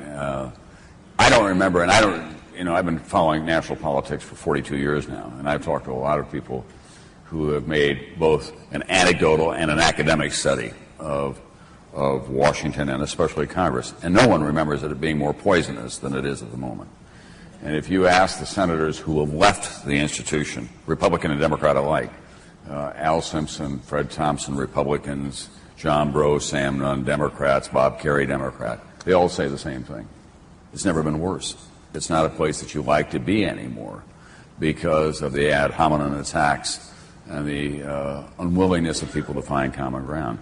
I don't remember, and I've been following national politics for 42 years now, and I've talked to a lot of people who have made both an anecdotal and an academic study of Washington and especially Congress. And no one remembers it being more poisonous than it is at the moment. And if you ask the senators who have left the institution, Republican and Democrat alike, Al Simpson, Fred Thompson, Republicans, John Breaux, Sam Nunn, Democrats, Bob Kerrey, Democrat, they all say the same thing. It's never been worse. It's not a place that you like to be anymore because of the ad hominem attacks and the unwillingness of people to find common ground.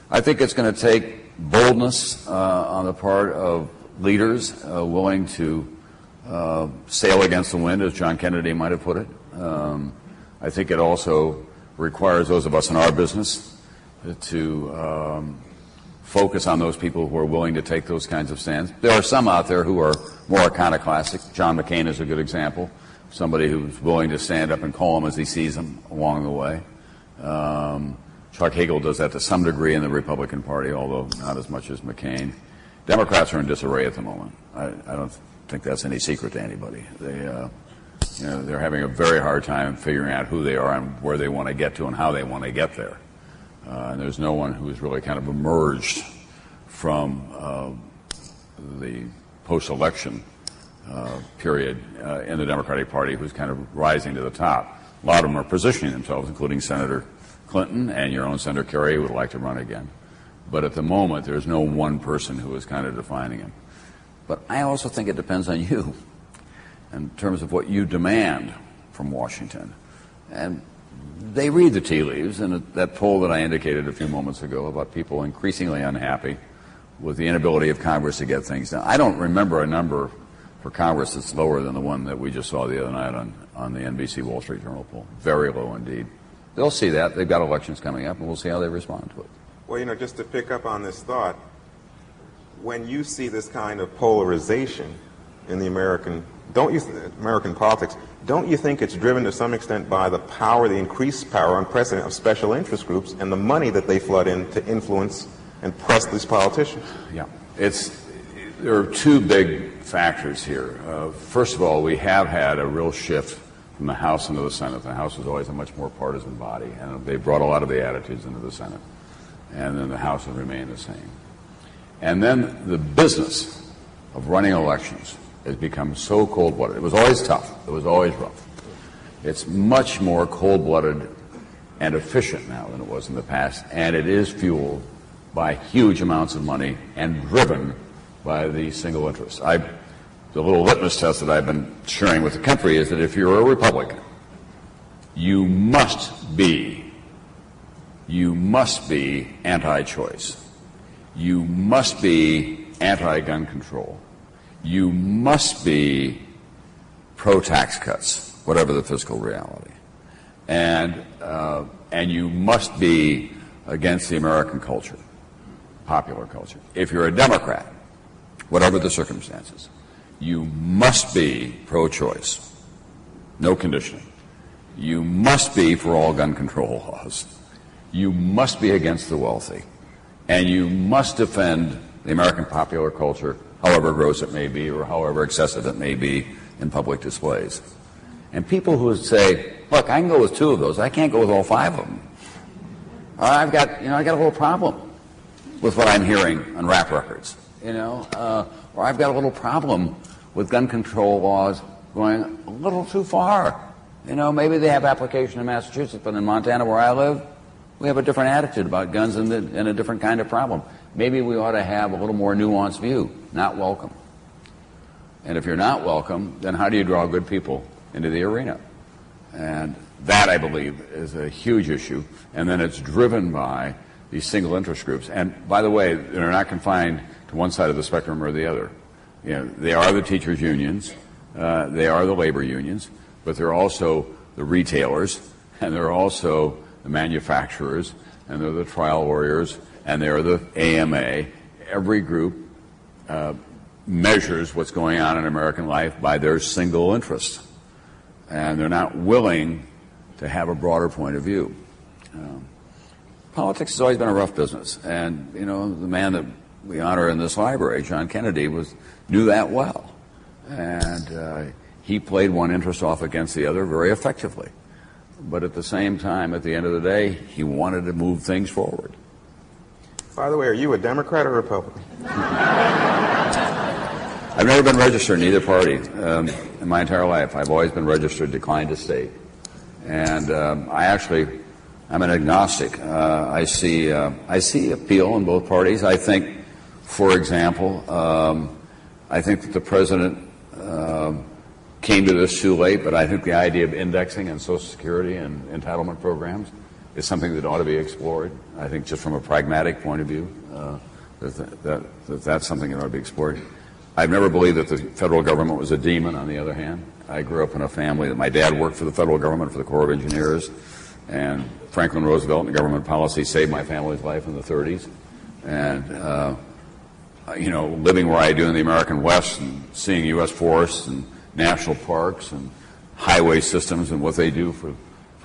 I think it's going to take boldness on the part of leaders willing to sail against the wind, as John Kennedy might have put it. I think it also requires those of us in our business to focus on those people who are willing to take those kinds of stands. There are some out there who are more iconoclastic. John McCain is a good example, somebody who's willing to stand up and call them as he sees them along the way. Chuck Hagel does that to some degree in the Republican Party, although not as much as McCain. Democrats are in disarray at the moment. I don't think that's any secret to anybody. They're having a very hard time figuring out who they are and where they want to get to and how they want to get there. And there's no one who has really kind of emerged from the post-election period in the Democratic Party who's kind of rising to the top. A lot of them are positioning themselves, including Senator Clinton and your own Senator Kerry, who would like to run again. But at the moment, there's no one person who is kind of defining him. But I also think it depends on you in terms of what you demand from Washington. And they read the tea leaves, and that poll that I indicated a few moments ago about people increasingly unhappy with the inability of Congress to get things done. I don't remember a number for Congress that's lower than the one that we just saw the other night on the NBC Wall Street Journal poll. Very low indeed. They'll see that. They've got elections coming up, and we'll see how they respond to it. Well, just to pick up on this thought, when you see this kind of polarization in the American politics, don't you think it's driven to some extent by the power, the increased power on precedent of special interest groups and the money that they flood in to influence and press these politicians? Yeah. There are two big factors here. First of all, we have had a real shift from the House into the Senate. The House was always a much more partisan body, and they brought a lot of the attitudes into the Senate. And then the House has remained the same. And then the business of running elections has become so cold-blooded. It was always tough. It was always rough. It's much more cold-blooded and efficient now than it was in the past, and it is fueled by huge amounts of money and driven by the single interest. The little litmus test that I've been sharing with the country is that if you're a Republican, you must be anti-choice. You must be anti-gun control. You must be pro-tax cuts, whatever the fiscal reality. And you must be against the American culture, popular culture. If you're a Democrat, whatever the circumstances, you must be pro-choice, no conditioning. You must be for all gun control laws. You must be against the wealthy. And you must defend the American popular culture, however gross it may be or however excessive it may be in public displays. And people who would say, look, I can go with two of those. I can't go with all five of them. I got a little problem with what I'm hearing on rap records, or I've got a little problem with gun control laws going a little too far. Maybe they have application in Massachusetts, but in Montana, where I live, we have a different attitude about guns and a different kind of problem. Maybe we ought to have a little more nuanced view. Not welcome. And if you're not welcome, then how do you draw good people into the arena? And that, I believe, is a huge issue. And then it's driven by these single interest groups. And by the way, they're not confined to one side of the spectrum or the other. They are the teachers' unions, they are the labor unions, but they're also the retailers, and they're also the manufacturers, and they're the trial lawyers, and they're the AMA. Every group measures what's going on in American life by their single interest, and they're not willing to have a broader point of view. Politics has always been a rough business, and the man that we honor in this library, John Kennedy, knew that well, and he played one interest off against the other very effectively. but at the same time, at the end of the day, he wanted to move things forward. By the way, are you a Democrat or Republican? I've never been registered in either party in my entire life. I've always been registered, declined to state. And I'm an agnostic. I see appeal in both parties. I think, for example, I think that the president came to this too late, but I think the idea of indexing and Social Security and entitlement programs is something that ought to be explored. I think just from a pragmatic point of view, that's something that ought to be explored. I've never believed that the federal government was a demon, on the other hand. I grew up in a family that my dad worked for the federal government, for the Corps of Engineers, and Franklin Roosevelt and government policy saved my family's life in the 30s. And, living where I do in the American West and seeing U.S. forests and national parks and highway systems and what they do for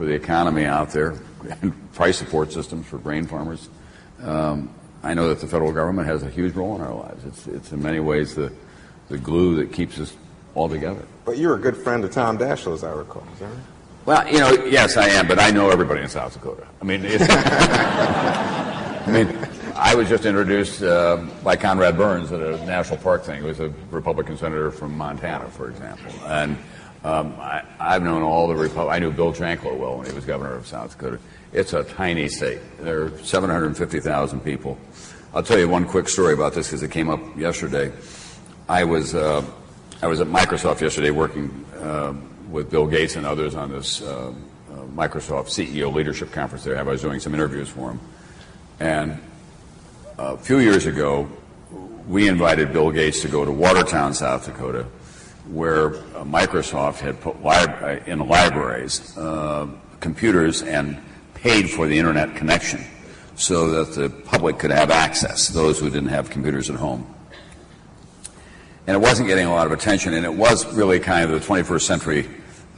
the economy out there, and price support systems for grain farmers, I know that the federal government has a huge role in our lives. It's in many ways the glue that keeps us all together. But you're a good friend of Tom Daschle, as I recall, is that right? Well, yes, I am, but I know everybody in South Dakota. I was just introduced by Conrad Burns at a national park thing. He was a Republican senator from Montana, for example. And I've known all the Republicans. I knew Bill Janklow well when he was governor of South Dakota. It's a tiny state. There are 750,000 people. I'll tell you one quick story about this because it came up yesterday. I was at Microsoft yesterday working with Bill Gates and others on this Microsoft CEO leadership conference they have. I was doing some interviews for him. And a few years ago, we invited Bill Gates to go to Watertown, South Dakota, where Microsoft had put in libraries computers and paid for the internet connection so that the public could have access, those who didn't have computers at home. And it wasn't getting a lot of attention, and it was really kind of the 21st century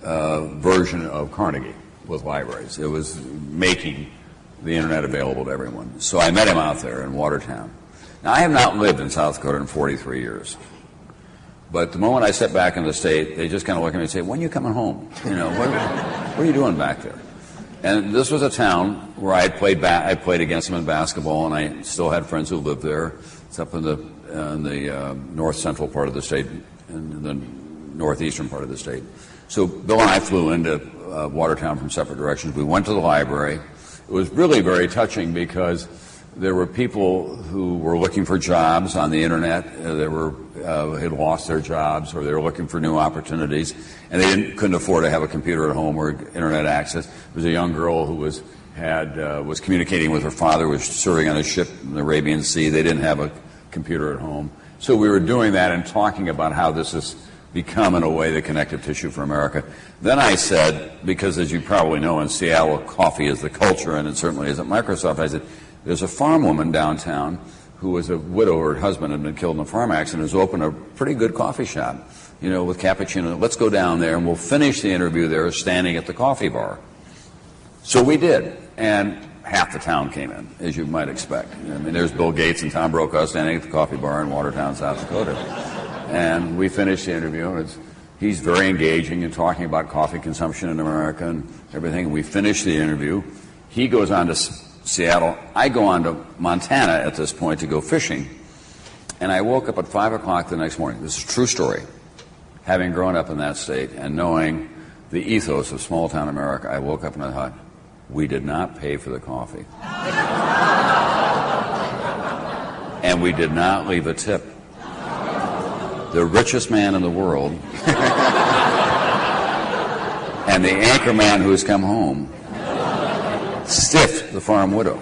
version of Carnegie with libraries. It was making the internet available to everyone. So I met him out there in Watertown. Now, I have not lived in South Dakota in 43 years. But the moment I step back in the state, they just kind of look at me and say, when are you coming home? What are you doing back there? And this was a town where I played against them in basketball, and I still had friends who lived there. It's up in the north central part of the state, in the northeastern part of the state. So Bill and I flew into Watertown from separate directions. We went to the library. It was really very touching because there were people who were looking for jobs on the internet. Had lost their jobs, or they were looking for new opportunities, and they couldn't afford to have a computer at home or internet access. There was a young girl who was communicating with her father, was serving on a ship in the Arabian Sea. They didn't have a computer at home, so we were doing that and talking about how this has become, in a way, the connective tissue for America. Then I said, because as you probably know, in Seattle, coffee is the culture, and it certainly is at Microsoft. I said, there's a farm woman downtown who was a widow. Her husband had been killed in a farm accident, has opened a pretty good coffee shop, with cappuccino. Let's go down there, and we'll finish the interview there standing at the coffee bar. So we did, and half the town came in, as you might expect. There's Bill Gates and Tom Brokaw standing at the coffee bar in Watertown, South Dakota. And we finished the interview, and he's very engaging in talking about coffee consumption in America and everything. We finished the interview. He goes on to Seattle. I go on to Montana at this point to go fishing, and I woke up at 5 o'clock the next morning. This is a true story. Having grown up in that state and knowing the ethos of small-town America, I woke up and I thought, we did not pay for the coffee. And we did not leave a tip. The richest man in the world and the anchor man who has come home stiffed the farm widow.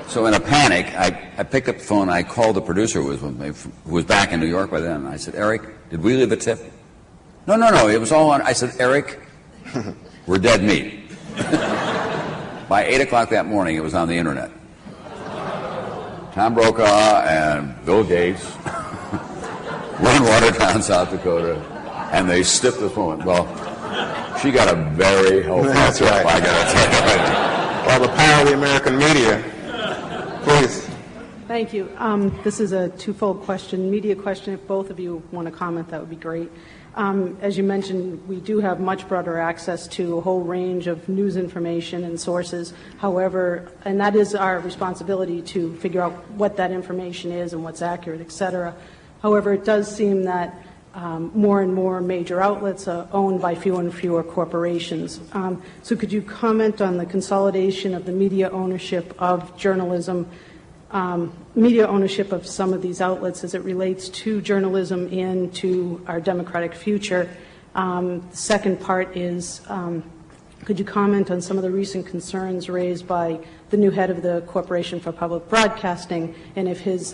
So in a panic, I picked up the phone. I called the producer who was with me, who was back in New York by then. I said, Eric, did we leave a tip? No, it was all on. I said, Eric, we're dead meat. By 8 o'clock that morning, it was on the internet. Tom Brokaw and Bill Gates were in Watertown, South Dakota, and they stiffed this woman. Well, she got a very healthy That's right. I got to tell you. Well, the power of the American media. Please. Thank you. This is a twofold question, media question. If both of you want to comment, that would be great. As you mentioned, we do have much broader access to a whole range of news information and sources. However, and that is our responsibility to figure out what that information is and what's accurate, et cetera. However, it does seem that more and more major outlets are owned by fewer and fewer corporations. So could you comment on the consolidation of the media ownership of journalism, media ownership of some of these outlets as it relates to journalism and to our democratic future? The second part is, could you comment on some of the recent concerns raised by the new head of the Corporation for Public Broadcasting, and if his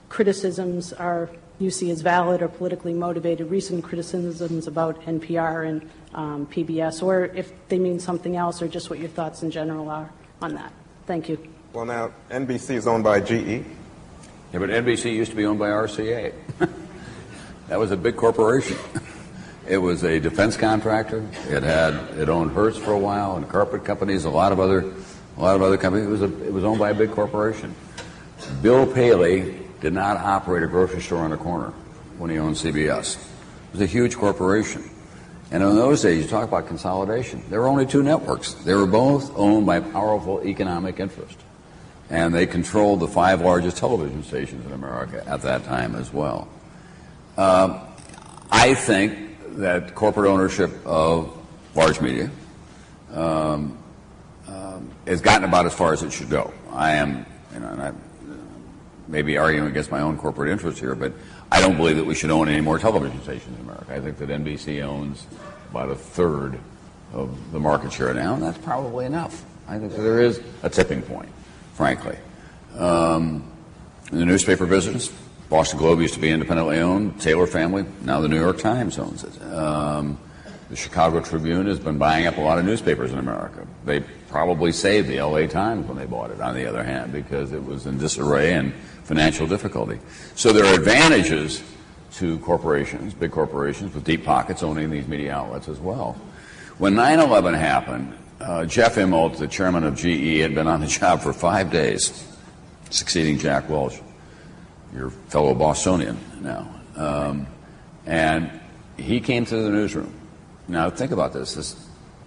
criticisms are you see as valid or politically motivated, recent criticisms about NPR and PBS, or if they mean something else, or just what your thoughts in general are on that? Thank you. Well, now, NBC is owned by GE. Yeah, but NBC used to be owned by RCA. That was a big corporation. It was a defense contractor. It owned Hertz for a while, and carpet companies, a lot of other companies. It was owned by a big corporation. Bill Paley did not operate a grocery store on the corner when he owned CBS. It was a huge corporation. And in those days, you talk about consolidation. There were only two networks. They were both owned by powerful economic interest. And they controlled the 5 largest television stations in America at that time as well. I think that corporate ownership of large media has gotten about as far as it should go. I am, and I'm maybe arguing against my own corporate interests here, but I don't believe that we should own any more television stations in America. I think that NBC owns about a third of the market share now, and that's probably enough. I think that there is a tipping point, frankly. In the newspaper business, Boston Globe used to be independently owned. Taylor family, now the New York Times owns it. The Chicago Tribune has been buying up a lot of newspapers in America. They probably saved the LA Times when they bought it, on the other hand, because it was in disarray and financial difficulty. So there are advantages to corporations, big corporations with deep pockets, owning these media outlets as well. When 9/11 happened, Jeff Immelt, the chairman of GE, had been on the job for 5 days, succeeding Jack Welch, your fellow Bostonian now. And he came to the newsroom. Now, think about this. This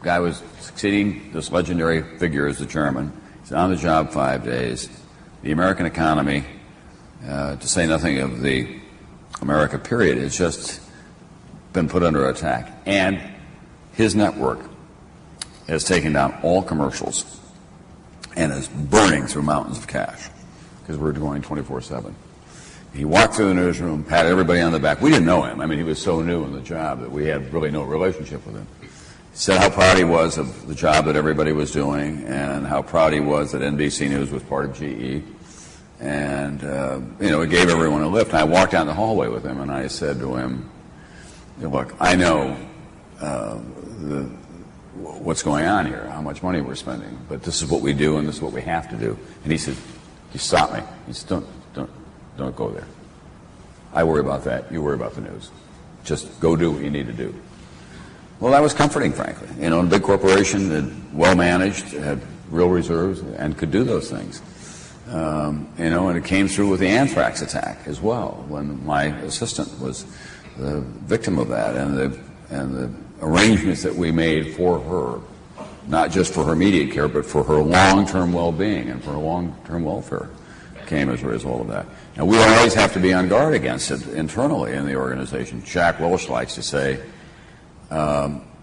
guy was succeeding this legendary figure as the chairman. He's on the job 5 days. The American economy, to say nothing of the America period, has just been put under attack. And his network has taken down all commercials and is burning through mountains of cash because we're going 24/7. He walked through the newsroom, patted everybody on the back. We didn't know him. I mean, he was so new in the job that we had really no relationship with him. He said how proud he was of the job that everybody was doing and how proud he was that NBC News was part of GE. And, it gave everyone a lift. And I walked down the hallway with him, and I said to him, look, I know what's going on here, how much money we're spending, but this is what we do and this is what we have to do. And he said, he stopped me. He said, don't go there. I worry about that. You worry about the news. Just go do what you need to do. Well, that was comforting, frankly. A big corporation that well managed, had real reserves, and could do those things. And it came through with the anthrax attack as well, when my assistant was the victim of that, and the arrangements that we made for her, not just for her immediate care, but for her long-term well-being and for her long-term welfare, came as a result of that. Now, we always have to be on guard against it internally in the organization. Jack Welch likes to say,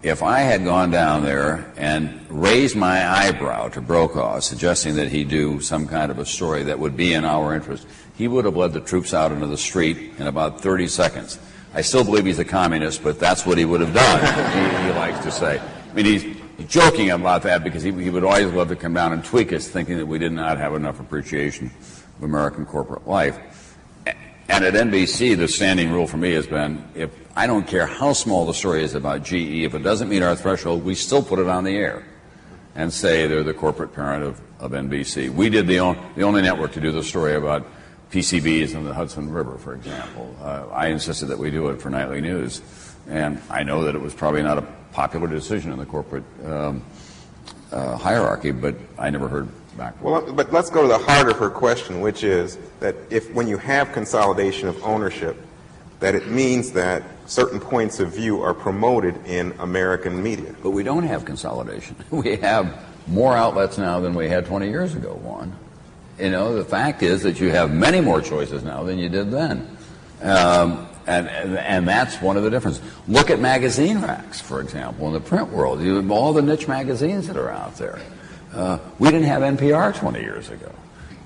if I had gone down there and raised my eyebrow to Brokaw, suggesting that he do some kind of a story that would be in our interest, he would have led the troops out into the street in about 30 seconds. I still believe he's a communist, but that's what he would have done, he likes to say. I mean, he's joking about that because he would always love to come down and tweak us, thinking that we did not have enough appreciation of American corporate life. And at NBC, the standing rule for me has been, if I don't care how small the story is about GE, if it doesn't meet our threshold, we still put it on the air and say they're the corporate parent of NBC. We did the only network to do the story about PCBs in the Hudson River, for example. I insisted that we do it for nightly news. And I know that it was probably not a popular decision in the corporate hierarchy, but I never heard backwards. Well, but let's go to the heart of her question, which is that when you have consolidation of ownership, that it means that certain points of view are promoted in American media. But we don't have consolidation. We have more outlets now than we had 20 years ago, Juan. You know, the fact is that you have many more choices now than you did then. And that's one of the differences. Look at magazine racks, for example, in the print world. You have all the niche magazines that are out there. We didn't have NPR 20 years ago.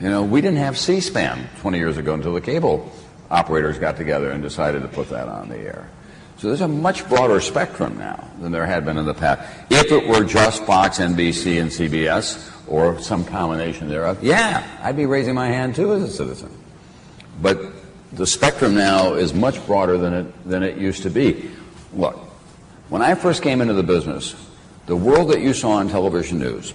You know, we didn't have C-SPAN 20 years ago until the cable operators got together and decided to put that on the air. So there's a much broader spectrum now than there had been in the past. If it were just Fox, NBC, and CBS, or some combination thereof, yeah, I'd be raising my hand too as a citizen. But the spectrum now is much broader than it used to be. Look, when I first came into the business, the world that you saw on television news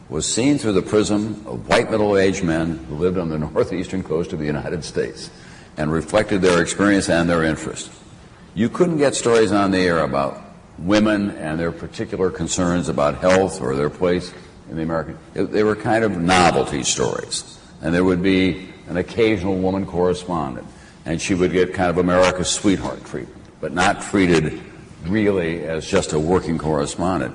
was seen through the prism of white middle-aged men who lived on the northeastern coast of the United States and reflected their experience and their interest. You couldn't get stories on the air about women and their particular concerns about health or their place in the American. They were kind of novelty stories. And there would be an occasional woman correspondent, and she would get kind of America's sweetheart treatment, but not treated really as just a working correspondent.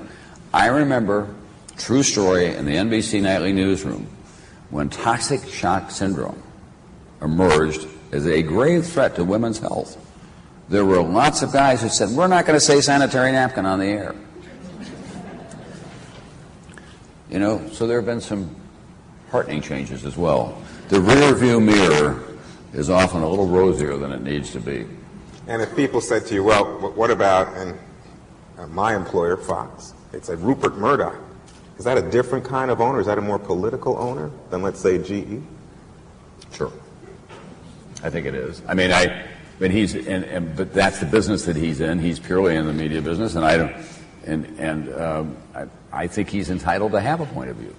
I remember, true story, in the NBC Nightly newsroom, when toxic shock syndrome emerged as a grave threat to women's health. There were lots of guys who said, we're not going to say sanitary napkin on the air. You know, so there have been some heartening changes as well. The rear view mirror is often a little rosier than it needs to be. And if people said to you, well, what about my employer, Fox? They'd say, Rupert Murdoch. Is that a different kind of owner? Is that a more political owner than, let's say, GE? Sure. I think it is. I mean, but that's the business that he's in. He's purely in the media business, and I think he's entitled to have a point of view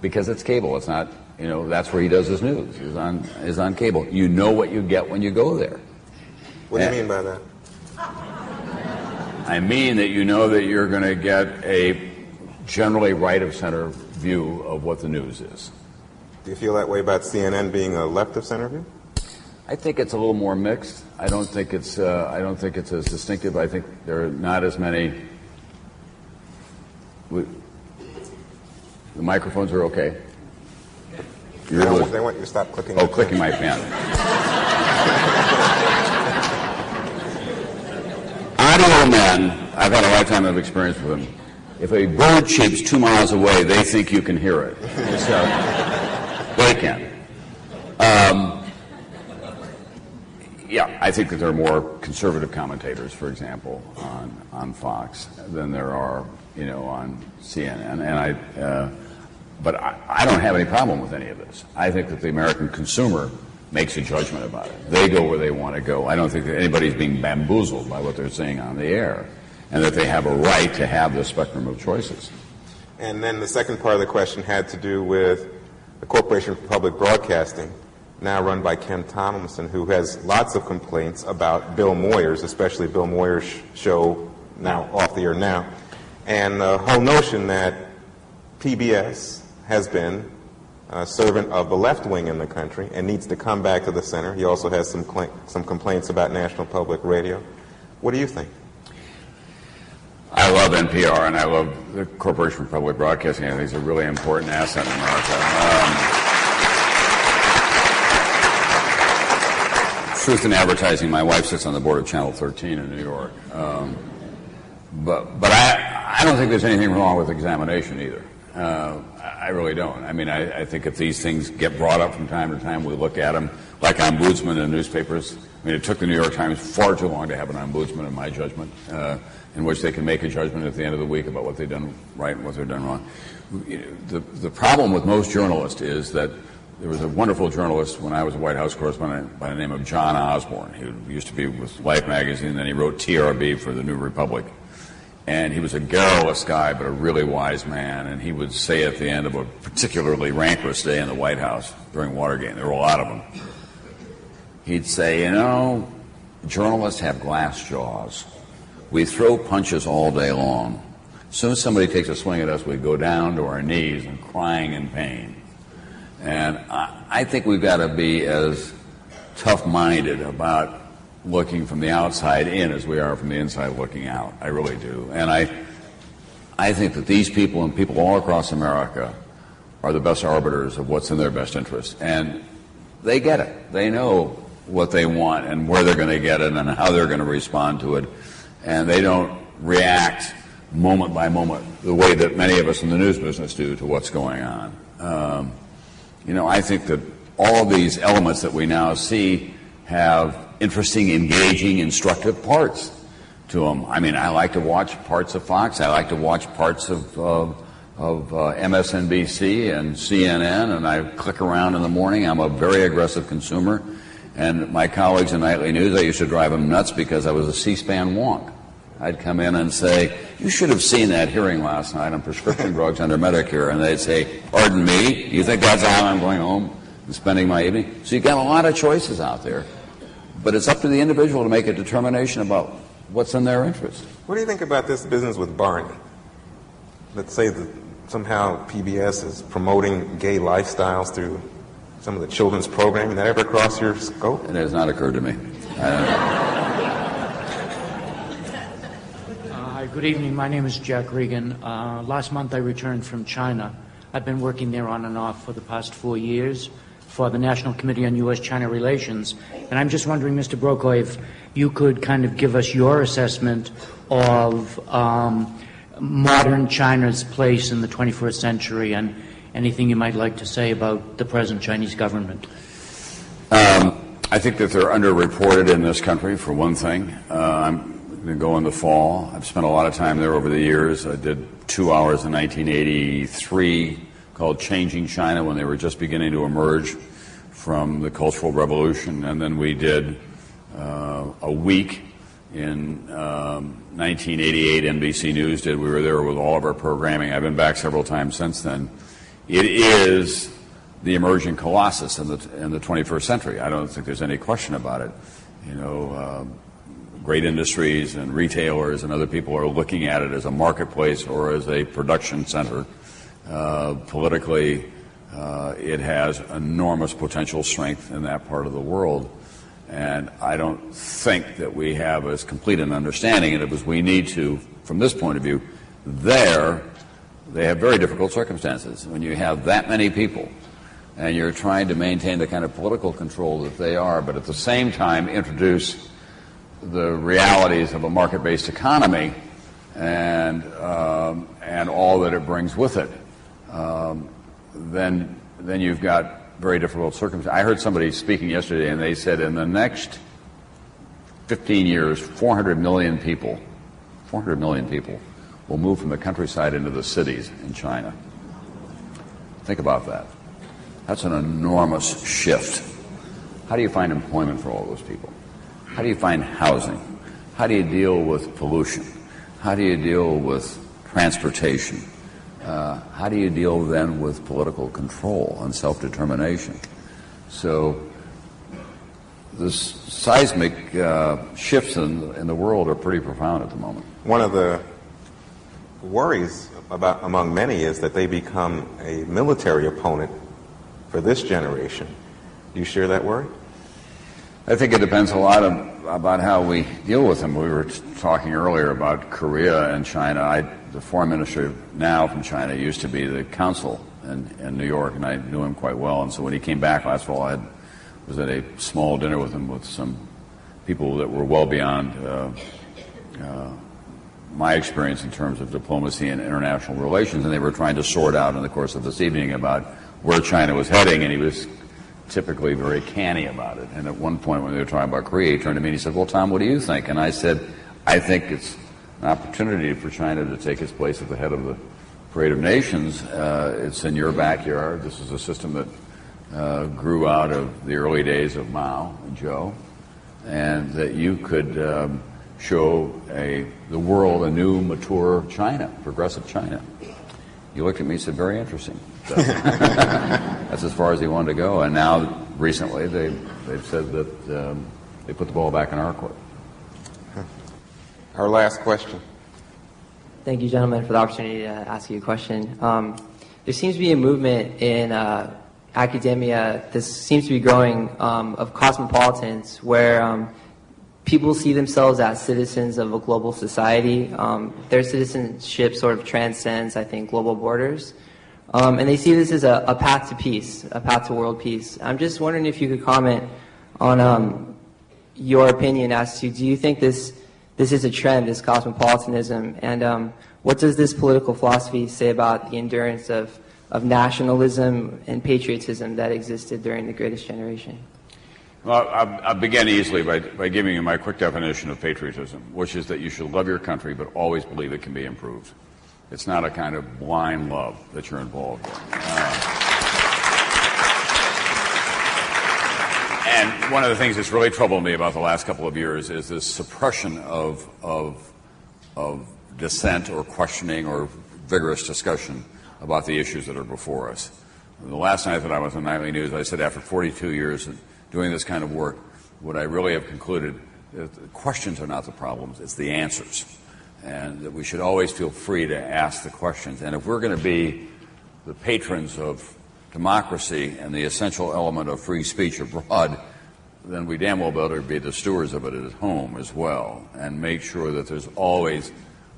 because it's cable. It's not, you know, that's where he does his news. Is on cable. You know what you get when you go there. What do you mean by that? I mean that you know that you're going to get a generally right of center view of what the news is. Do you feel that way about CNN being a left of center view? I think it's a little more mixed. I don't think it's as distinctive. I think there are not as many. The microphones are okay. They want you to stop clicking. Oh, clicking my pen. Audio men, I've had a lifetime of experience with them. If a bird chirps 2 miles away, they think you can hear it. They can. Yeah, I think that there are more conservative commentators, for example, on Fox than there are, you know, on CNN. But I don't have any problem with any of this. I think that the American consumer makes a judgment about it. They go where they want to go. I don't think that anybody's being bamboozled by what they're saying on the air, and that they have a right to have the spectrum of choices. And then the second part of the question had to do with the Corporation for Public Broadcasting, now run by Ken Tomlinson, who has lots of complaints about Bill Moyers, especially Bill Moyers' show, now off the air now, and the whole notion that PBS has been a servant of the left wing in the country and needs to come back to the center. He also has some complaints about National Public Radio. What do you think? I love NPR, and I love the Corporation for Public Broadcasting. I think it's a really important asset in America. Truth in advertising, my wife sits on the board of Channel 13 in New York. But I don't think there's anything wrong with examination either. I really don't. I mean, I think if these things get brought up from time to time, we look at them like ombudsman in newspapers. I mean, it took the New York Times far too long to have an ombudsman, in my judgment, in which they can make a judgment at the end of the week about what they've done right and what they've done wrong. The problem with most journalists is that there was a wonderful journalist when I was a White House correspondent by the name of John Osborne. He used to be with Life magazine, and then he wrote TRB for the New Republic. And he was a garrulous guy, but a really wise man. And he would say at the end of a particularly rancorous day in the White House during Watergate, and there were a lot of them, he'd say, you know, journalists have glass jaws. We throw punches all day long. As soon as somebody takes a swing at us, we go down to our knees and crying in pain. And I think we've got to be as tough-minded about looking from the outside in as we are from the inside looking out. I really do. And I think that these people and people all across America are the best arbiters of what's in their best interest. And they get it. They know what they want and where they're going to get it and how they're going to respond to it. And they don't react moment by moment the way that many of us in the news business do to what's going on. I think that all of these elements that we now see have interesting, engaging, instructive parts to them. I mean, I like to watch parts of Fox. I like to watch parts of MSNBC and CNN, and I click around in the morning. I'm a very aggressive consumer. And my colleagues in Nightly News, I used to drive them nuts because I was a C-SPAN wonk. I'd come in and say, you should have seen that hearing last night on prescription drugs under Medicare. And they'd say, pardon me, you think that's how I'm going home and spending my evening? So you've got a lot of choices out there. But it's up to the individual to make a determination about what's in their interest. What do you think about this business with Barney? Let's say that somehow PBS is promoting gay lifestyles through some of the children's programming. Did that ever cross your scope? It has not occurred to me. Hi, good evening. My name is Jack Regan. Last month I returned from China. I've been working there on and off for the past 4 years for the National Committee on U.S.-China Relations. And I'm just wondering, Mr. Brokaw, if you could kind of give us your assessment of modern China's place in the 21st century and anything you might like to say about the present Chinese government. I think that they're underreported in this country, for one thing. I'm going to go in the fall. I've spent a lot of time there over the years. I did 2 hours in 1983 called Changing China when they were just beginning to emerge from the Cultural Revolution. And then we did a week in 1988, NBC News did. We were there with all of our programming. I've been back several times since then. It is the emerging colossus in the 21st century. I don't think there's any question about it. Great industries and retailers and other people are looking at it as a marketplace or as a production center. Politically, it has enormous potential strength in that part of the world. And I don't think that we have as complete an understanding of it as we need to, from this point of view. They have very difficult circumstances. When you have that many people and you're trying to maintain the kind of political control that they are, but at the same time introduce the realities of a market-based economy and all that it brings with it, then you've got very difficult circumstances. I heard somebody speaking yesterday, and they said in the next 15 years, 400 million people will move from the countryside into the cities in China. Think about that. That's an enormous shift. How do you find employment for all those people? How do you find housing? How do you deal with pollution? How do you deal with transportation? How do you deal then with political control and self-determination? So the seismic shifts in the world are pretty profound at the moment. One of the worries among many is that they become a military opponent for this generation. Do you share that worry? I think it depends a lot about how we deal with them. We were talking earlier about Korea and China. The foreign minister now from China used to be the consul in New York, and I knew him quite well. And so when he came back last fall, I was at a small dinner with him with some people that were well beyond my experience in terms of diplomacy and international relations, and they were trying to sort out in the course of this evening about where China was heading, and he was typically very canny about it. And at one point when they were talking about Korea, he turned to me and he said, well, Tom, what do you think? And I said, I think it's an opportunity for China to take its place at the head of the parade of nations. It's in your backyard. This is a system that grew out of the early days of Mao and Zhou, and that you could show the world a new, mature China, progressive China. He looked at me and said, very interesting. So, that's as far as he wanted to go. And now, recently, they've said that they put the ball back in our court. Our last question. Thank you, gentlemen, for the opportunity to ask you a question. There seems to be a movement in academia, this seems to be growing, of cosmopolitans, where people see themselves as citizens of a global society. Their citizenship sort of transcends, I think, global borders. And they see this as a path to peace, a path to world peace. I'm just wondering if you could comment on your opinion as to, do you think this is a trend, this cosmopolitanism, and what does this political philosophy say about the endurance of nationalism and patriotism that existed during the Greatest Generation? Well, I'll begin easily by giving you my quick definition of patriotism, which is that you should love your country but always believe it can be improved. It's not a kind of blind love that you're involved in. And one of the things that's really troubled me about the last couple of years is this suppression of dissent or questioning or vigorous discussion about the issues that are before us. The last night that I was on Nightly News, I said after 42 years doing this kind of work, what I really have concluded is the questions are not the problems, it's the answers. And that we should always feel free to ask the questions. And if we're going to be the patrons of democracy and the essential element of free speech abroad, then we damn well better be the stewards of it at home as well, and make sure that there's always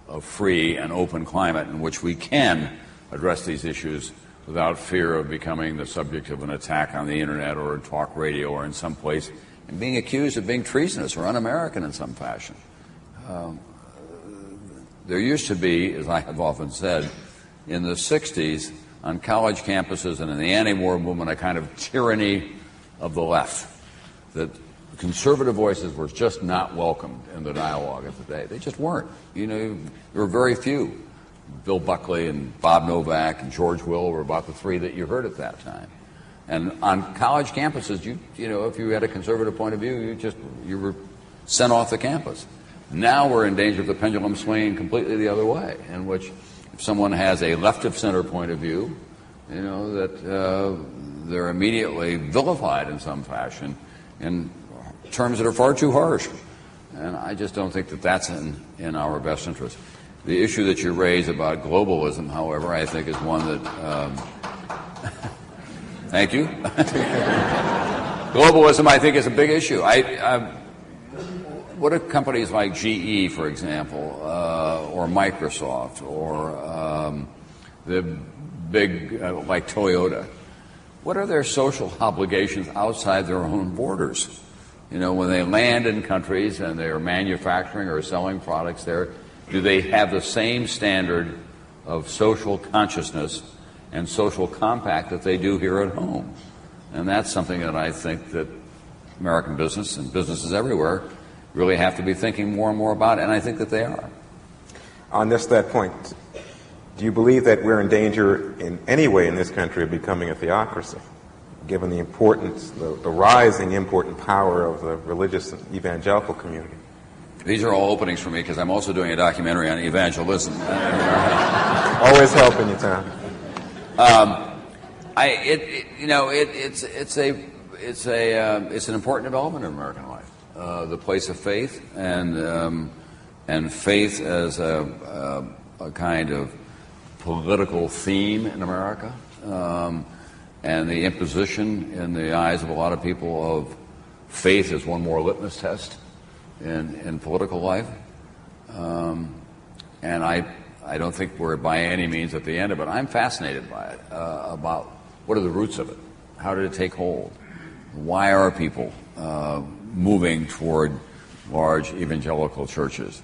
a free and open climate in which we can address these issues without fear of becoming the subject of an attack on the internet or talk radio or in some place and being accused of being treasonous or un-American in some fashion. There used to be, as I have often said, in the 60s on college campuses and in the anti-war movement, a kind of tyranny of the left, that conservative voices were just not welcomed in the dialogue of the day. They just weren't. You know, there were very few. Bill Buckley and Bob Novak and George Will were about the three that you heard at that time. And on college campuses, you know, if you had a conservative point of view, you were sent off the campus. Now we're in danger of the pendulum swinging completely the other way, in which if someone has a left-of-center point of view, you know, that they're immediately vilified in some fashion in terms that are far too harsh. And I just don't think that that's in our best interest. The issue that you raise about globalism, however, I think is one that... Thank you. Globalism, I think, is a big issue. What do companies like GE, for example, or Microsoft, or the big, like Toyota, what are their social obligations outside their own borders? You know, when they land in countries and they're manufacturing or selling products there, do they have the same standard of social consciousness and social compact that they do here at home? And that's something that I think that American business and businesses everywhere really have to be thinking more and more about, and I think that they are. On that point, do you believe that we're in danger in any way in this country of becoming a theocracy, given the importance, the rising important power of the religious and evangelical community? These are all openings for me because I'm also doing a documentary on evangelism. Always helping you, Tom. It's an important development in American life. The place of faith and faith as a kind of political theme in America, and the imposition in the eyes of a lot of people of faith as one more litmus test in political life. And I don't think we're by any means at the end of it. I'm fascinated by it, about what are the roots of it? How did it take hold? Why are people moving toward large evangelical churches?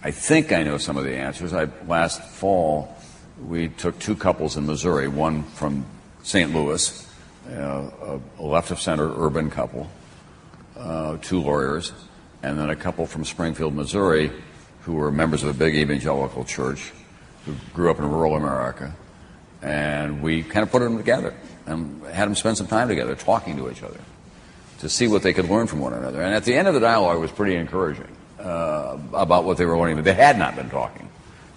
I think I know some of the answers. Last fall, we took two couples in Missouri, one from St. Louis, a left-of-center urban couple, two lawyers, and then a couple from Springfield, Missouri, who were members of a big evangelical church who grew up in rural America. And we kind of put them together and had them spend some time together talking to each other to see what they could learn from one another. And at the end of the dialogue, it was pretty encouraging about what they were learning. But they had not been talking,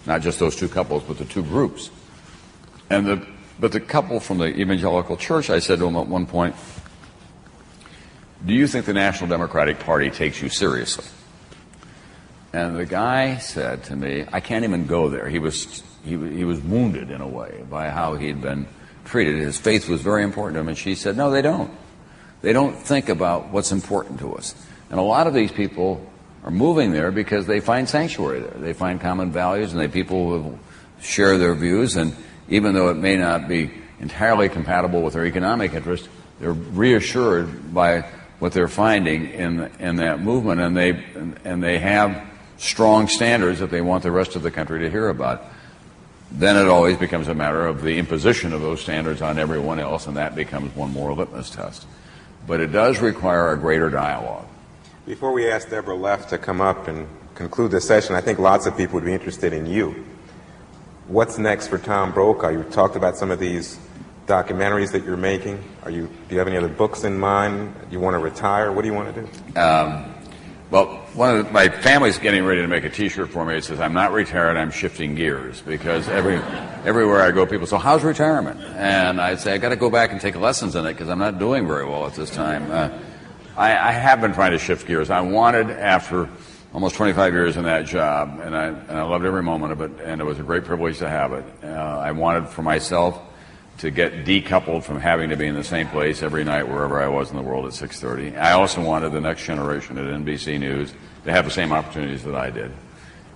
not just those two couples, but the two groups. But the couple from the evangelical church, I said to them at one point, do you think the National Democratic Party takes you seriously? And the guy said to me, I can't even go there. He was wounded in a way by how he'd been treated. His faith was very important to him. And she said, no, they don't. They don't think about what's important to us. And a lot of these people are moving there because they find sanctuary there. They find common values, and people who share their views. And even though it may not be entirely compatible with their economic interest, they're reassured by what they're finding in that movement, and they have strong standards that they want the rest of the country to hear about. Then it always becomes a matter of the imposition of those standards on everyone else, and that becomes one more litmus test. But it does require a greater dialogue. Before we ask Deborah Leff to come up and conclude this session, I think lots of people would be interested in you. What's next for Tom Brokaw? You talked about some of these documentaries that you're making. Do you have any other books in mind? Do you want to retire? What do you want to do? Well, my family's getting ready to make a T-shirt for me. It says, I'm not retired, I'm shifting gears. Because everywhere I go, people say, how's retirement? And I say, I got to go back and take lessons in it because I'm not doing very well at this time. I have been trying to shift gears. I wanted, after almost 25 years in that job, and I loved every moment of it, and it was a great privilege to have it. I wanted for myself to get decoupled from having to be in the same place every night wherever I was in the world at 6:30. I also wanted the next generation at NBC News to have the same opportunities that I did.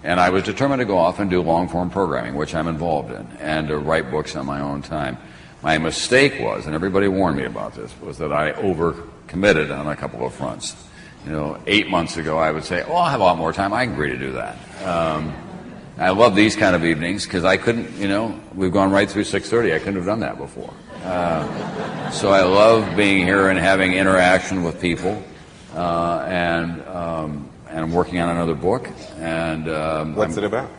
And I was determined to go off and do long-form programming, which I'm involved in, and to write books on my own time. My mistake was, and everybody warned me about this, was that I overcommitted on a couple of fronts. 8 months ago I would say, I'll have a lot more time, I can agree to do that. I love these kind of evenings because I couldn't, we've gone right through 6:30. I couldn't have done that before. So I love being here and having interaction with people, and I'm working on another book. And what's it about?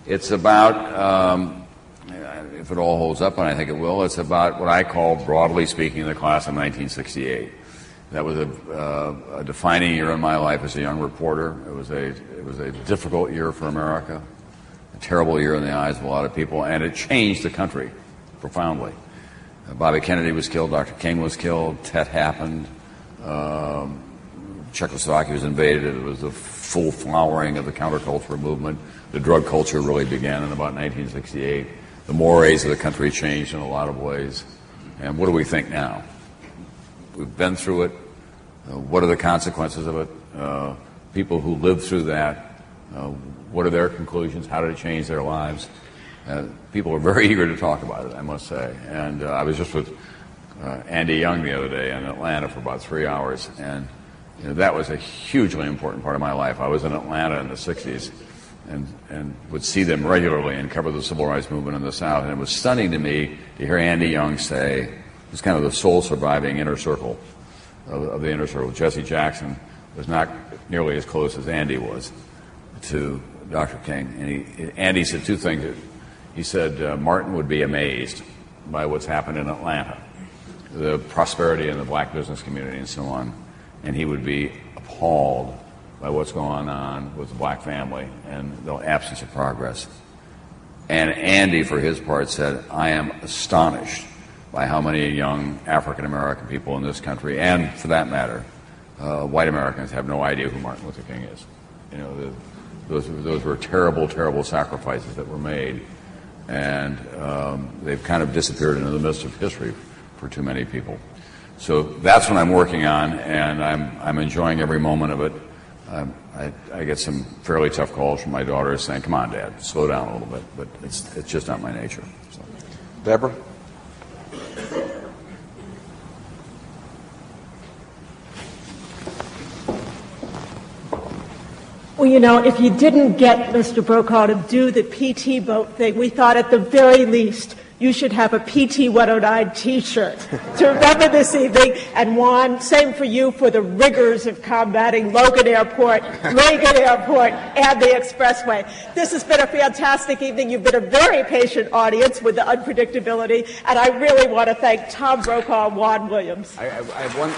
It's about, if it all holds up, and I think it will, it's about what I call, broadly speaking, the class of 1968. That was a defining year in my life as a young reporter. It was a difficult year for America, a terrible year in the eyes of a lot of people, and it changed the country profoundly. Bobby Kennedy was killed, Dr. King was killed, Tet happened, Czechoslovakia was invaded. It was the full flowering of the counterculture movement. The drug culture really began in about 1968. The mores of the country changed in a lot of ways. And what do we think now? We've been through it. What are the consequences of it? People who lived through that, what are their conclusions? How did it change their lives? People are very eager to talk about it, I must say. And I was just with Andy Young the other day in Atlanta for about 3 hours, and that was a hugely important part of my life. I was in Atlanta in the 60s and would see them regularly and cover the civil rights movement in the South, and it was stunning to me to hear Andy Young say, it's kind of the sole surviving inner circle of the inner circle. Jesse Jackson was not nearly as close as Andy was to Dr. King. And Andy said two things. He said Martin would be amazed by what's happened in Atlanta, the prosperity in the black business community and so on. And he would be appalled by what's going on with the black family and the absence of progress. And Andy, for his part, said, I am astonished by how many young African-American people in this country, and for that matter, white Americans, have no idea who Martin Luther King is. Those were terrible, terrible sacrifices that were made, and they've kind of disappeared into the mist of history for too many people. So that's what I'm working on, and I'm enjoying every moment of it. I get some fairly tough calls from my daughters saying, come on, Dad, slow down a little bit, but it's just not my nature. So. Deborah? Well, if you didn't get Mr. Brokaw to do the PT boat thing, we thought at the very least you should have a PT 109 T-shirt to remember this evening. And Juan, same for you for the rigors of combating Logan Airport, Reagan Airport, and the Expressway. This has been a fantastic evening. You've been a very patient audience with the unpredictability, and I really want to thank Tom Brokaw and Juan Williams. I have one...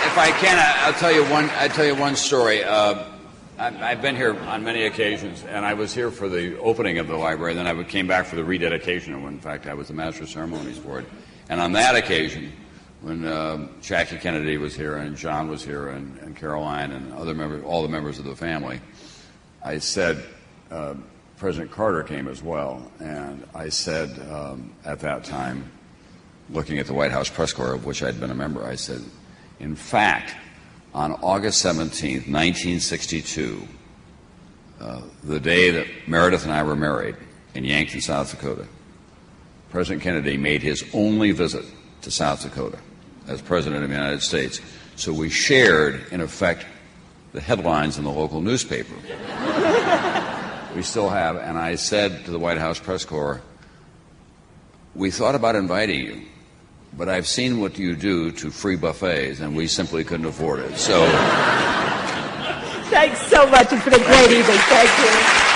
If I can, I'll tell you one story. I've been here on many occasions, and I was here for the opening of the library, then I came back for the rededication, and in fact, I was the master of ceremonies for it. And on that occasion, when Jackie Kennedy was here, and John was here, and Caroline, and other members, all the members of the family, I said, President Carter came as well, and I said at that time, looking at the White House press corps, of which I'd been a member, I said, in fact, on August 17th, 1962, the day that Meredith and I were married in Yankton, South Dakota, President Kennedy made his only visit to South Dakota as President of the United States. So we shared, in effect, the headlines in the local newspaper. We still have, and I said to the White House press corps, we thought about inviting you, but I've seen what you do to free buffets, and we simply couldn't afford it. So, thanks so much. It's been a great evening. Thank you.